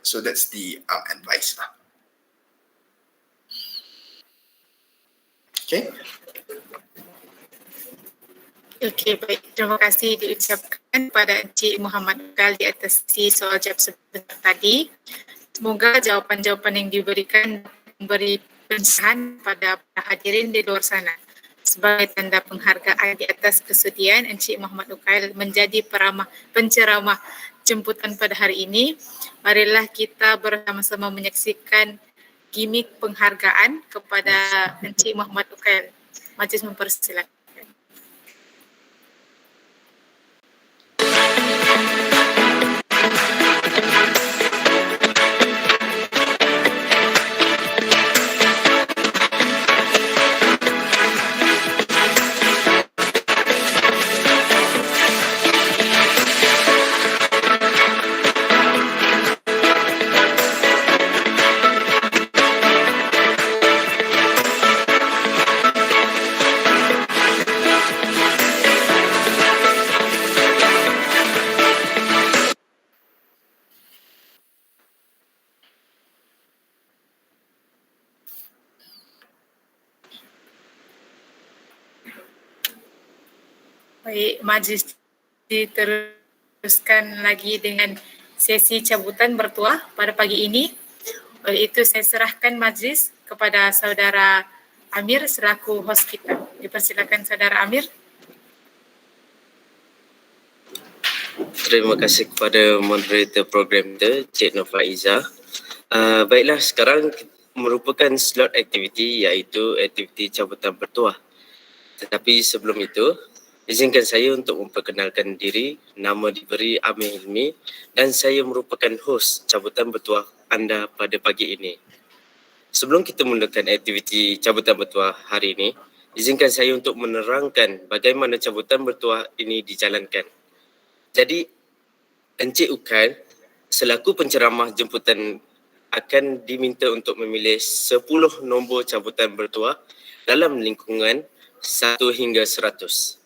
So that's the advice. Okay. Okey, baik. Terima kasih diucapkan kepada Encik Muhammad Ukail di atas soal jawab sebentar tadi. Semoga jawapan-jawapan yang diberikan memberi pencerahan pada hadirin di luar sana. Sebagai tanda penghargaan di atas kesediaan Encik Muhammad Ukail menjadi penceramah jemputan pada hari ini, marilah kita bersama-sama menyaksikan gimik penghargaan kepada Encik Muhammad Ukail. Majlis mempersilakan. Baik, majlis diteruskan lagi dengan sesi cabutan bertuah pada pagi ini. Oleh itu saya serahkan majlis kepada saudara Amir selaku hos kita. Dipersilakan saudara Amir. Terima kasih kepada moderator program kita, Cik Nur Faiza. Baiklah, sekarang merupakan slot aktiviti iaitu aktiviti cabutan bertuah. Tetapi sebelum itu, izinkan saya untuk memperkenalkan diri. Nama diberi Amir Hilmi dan saya merupakan hos cabutan bertuah anda pada pagi ini. Sebelum kita mulakan aktiviti cabutan bertuah hari ini, izinkan saya untuk menerangkan bagaimana cabutan bertuah ini dijalankan. Jadi, Encik Ukan selaku penceramah jemputan akan diminta untuk memilih 10 nombor cabutan bertuah dalam lingkungan 1 hingga 100.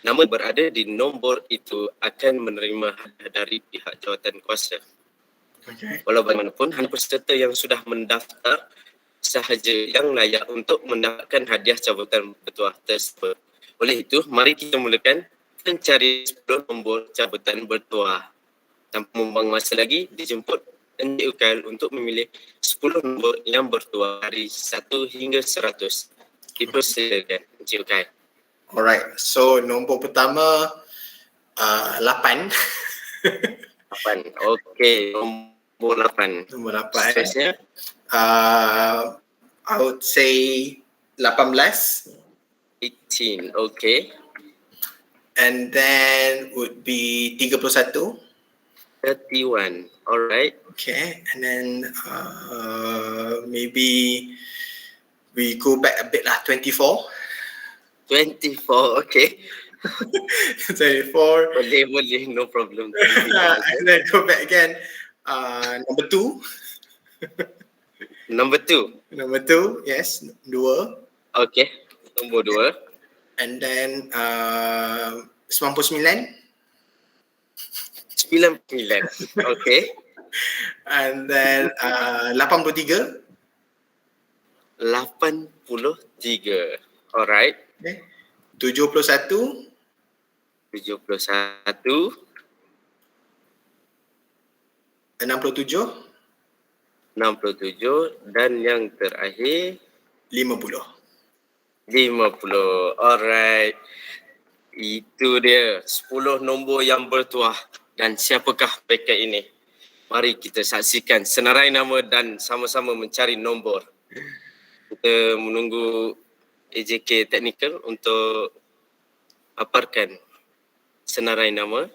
Nama berada di nombor itu akan menerima hadiah dari pihak jawatan kuasa. Walau bagaimanapun, hanya peserta yang sudah mendaftar sahaja yang layak untuk mendapatkan hadiah cabutan bertuah tersebut. Oleh itu, mari kita mulakan pencarian 10 nombor cabutan bertuah. Tanpa membuang masa lagi, dijemput Encik Ukal untuk memilih 10 nombor yang bertuah dari 1 hingga 100. Dipersilakan Encik Ukal. Alright, so nombor pertama 8. 8. Okey, nombor 8. Nombor 8. Seterusnya, I would say 18. 18. Okey. And then would be 31. 31. Alright. Okay, and then maybe we go back a bit lah, 24. 24. Okey. 24. Boleh, no problem. And then go back again. Number 2. Number 2. Number 2, yes, 2. Okey. Nombor 2. And then 99. 99. Okey. And then 83. 83. Alright. Okay. 71. 71. 67. 67 dan yang terakhir 50. 50. Alright. Itu dia 10 nombor yang bertuah. Dan siapakah mereka ini? Mari kita saksikan senarai nama dan sama-sama mencari nombor. Kita menunggu AJK Technical untuk paparkan senarai nama.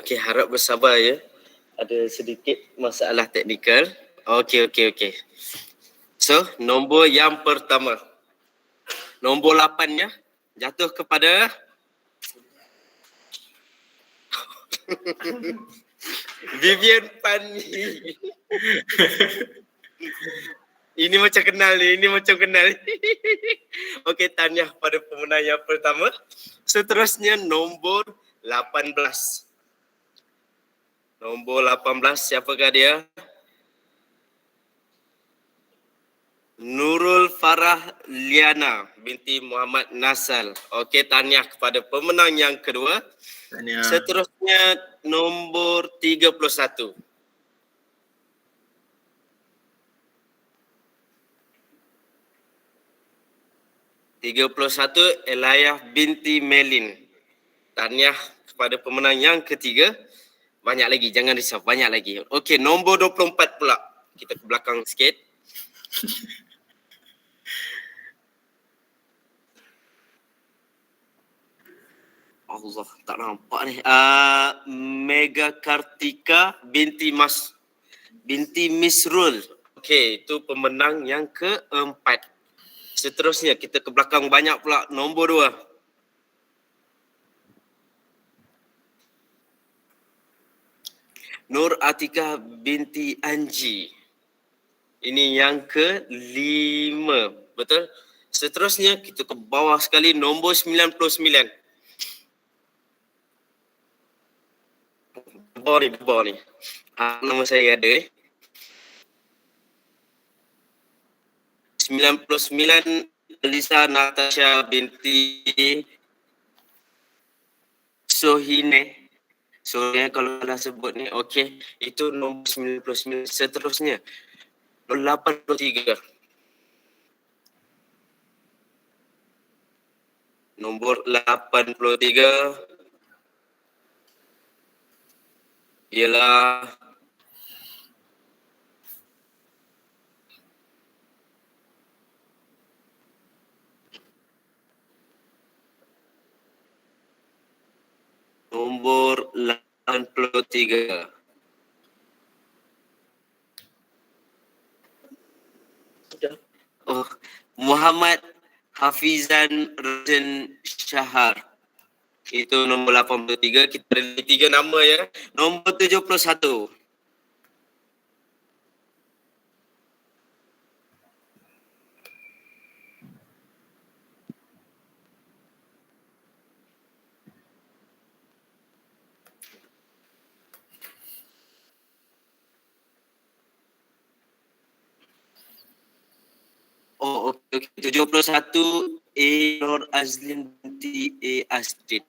Okey, harap bersabar ya. Ada sedikit masalah teknikal. Okey. So, nombor yang pertama. Nombor 8 ya. Jatuh kepada Vivian Pani. Ini macam kenal ni, Okey, tahniah pada pemenang yang pertama. Seterusnya nombor 18. Nombor 18, siapakah dia? Nurul Farah Liana binti Muhammad Nasal. Okey, tahniah kepada pemenang yang kedua. Tahniah. Seterusnya nombor 31. Elayah binti Melin. Tahniah kepada pemenang yang ketiga. Banyak lagi, jangan risau, banyak lagi. Okey, nombor 24 pula. Kita ke belakang sikit. Allah, tak nampak ni. Mega Kartika binti binti Misrul. Okey, itu pemenang yang keempat. Seterusnya kita ke belakang banyak pula, nombor 2. Nur Atika binti Anji. Ini yang ke-5. Betul? Seterusnya kita ke bawah sekali, nombor 99. Bawah ni. Nama saya ada 99 Lisa Natasha binti Sohine. Sohine kalau dah sebut ni, okey. Itu nombor 99. Seterusnya, 83. Nombor 83 ialah nombor 83. Oh, Muhammad Hafizan Rajan Syahar. Itu nombor 83. Kita ada 3 nama ya. Nombor 71. Oh, okey. 71 A Nur Azlin binti A Asdin.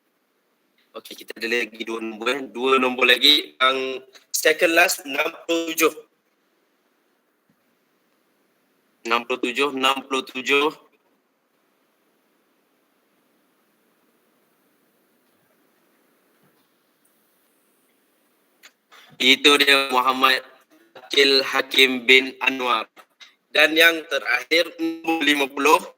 Okey, kita ada lagi 2 nombor ya. 2 nombor lagi. Yang second last 67. 67. Itu dia Muhammad Akil Hakim bin Anwar. Dan yang terakhir nombor 50.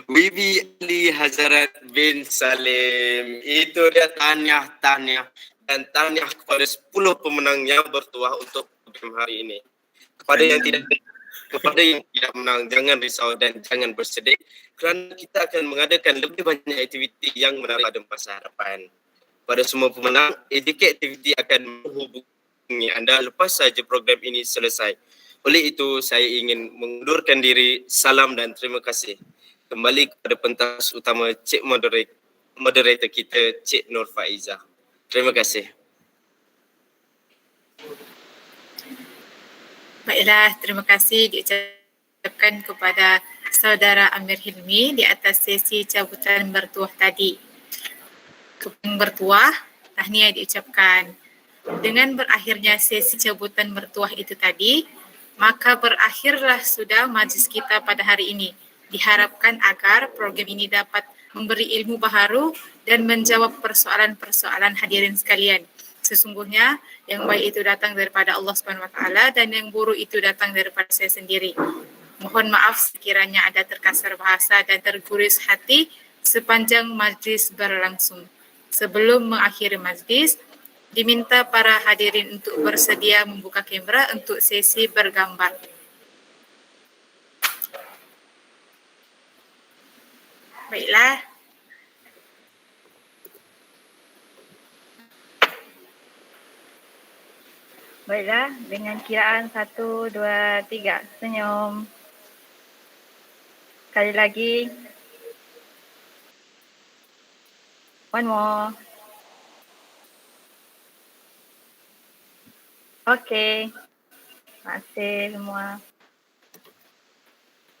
Wibi Ali Hazarat bin Salim. Itu dia tahniah. Dan tahniah kepada 10 pemenang yang bertuah untuk program hari ini. Kepada yang tidak menang, jangan risau dan jangan bersedih, kerana kita akan mengadakan lebih banyak aktiviti yang menarik pada masa hadapan. Pada semua pemenang, edukasi aktiviti akan menghubungi anda lepas saja program ini selesai. Oleh itu, saya ingin mengundurkan diri. Salam dan terima kasih. Kembali kepada pentas utama Cik Moderator kita, Cik Nur Faizah. Terima kasih. Baiklah, terima kasih diucapkan kepada saudara Amir Hilmi di atas sesi cabutan bertuah tadi. Kepada bertuah, tahniah diucapkan. Dengan berakhirnya sesi cabutan bertuah itu tadi, maka berakhirlah sudah majlis kita pada hari ini. Diharapkan agar program ini dapat memberi ilmu baharu dan menjawab persoalan-persoalan hadirin sekalian. Sesungguhnya yang baik itu datang daripada Allah SWT dan yang buruk itu datang daripada saya sendiri. Mohon maaf sekiranya ada terkasar bahasa dan terguris hati sepanjang majlis berlangsung. Sebelum mengakhiri majlis, diminta para hadirin untuk bersedia membuka kamera untuk sesi bergambar. Baiklah. Baiklah, dengan kiraan 1, 2, 3. Senyum. Sekali lagi. One more. Okey. Terima kasih semua.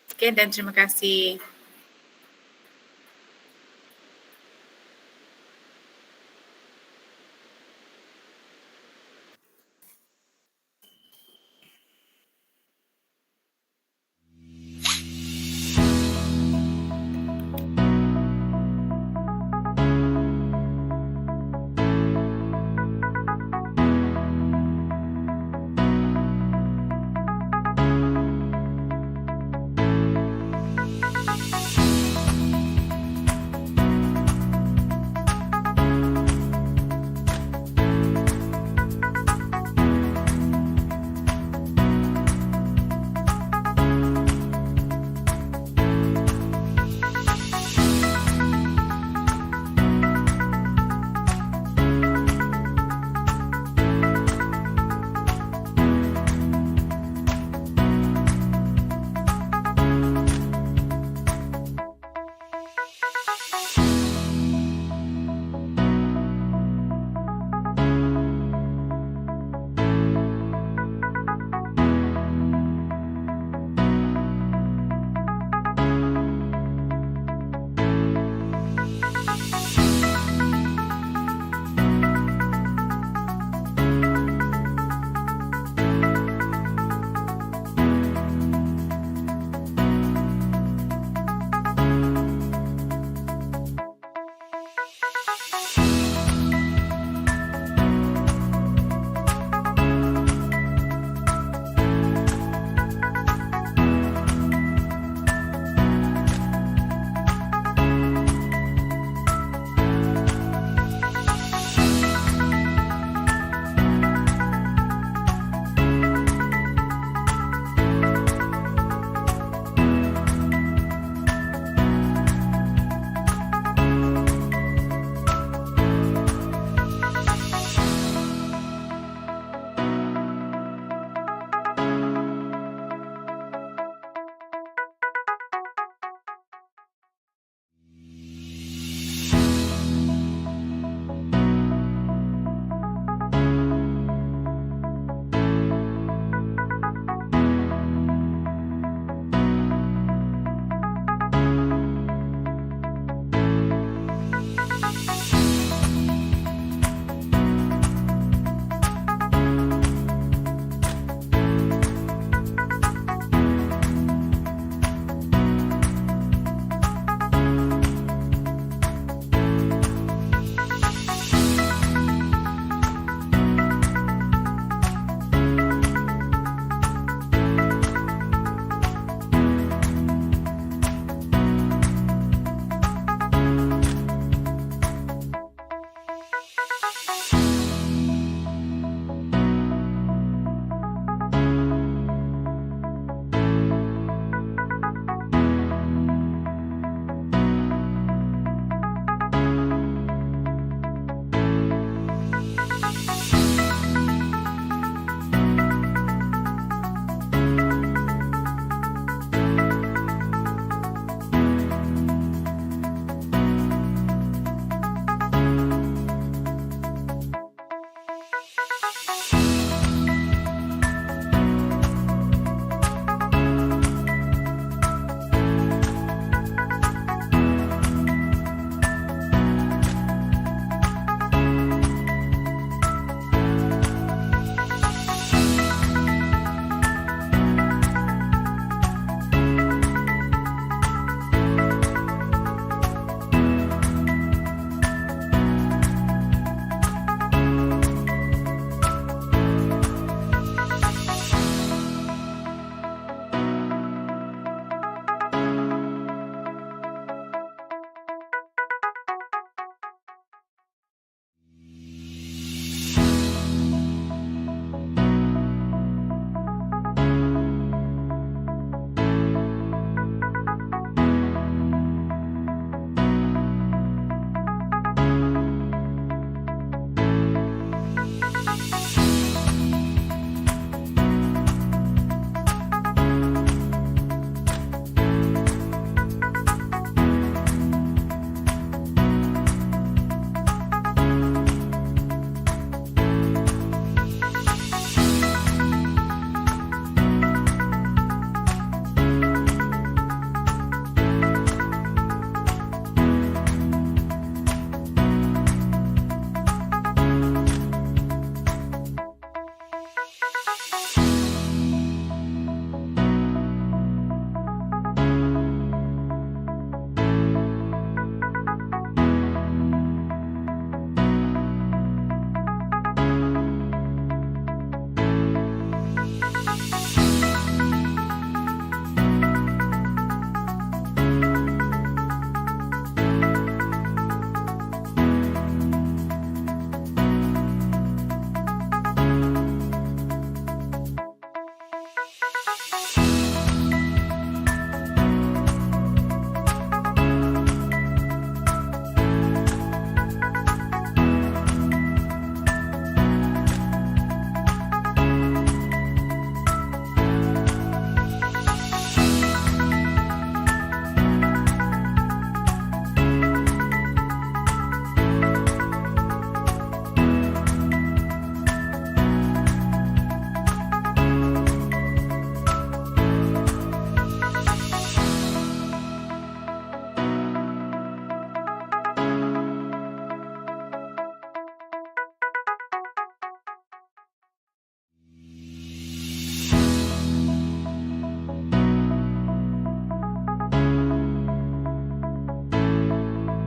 Sekian dan terima kasih.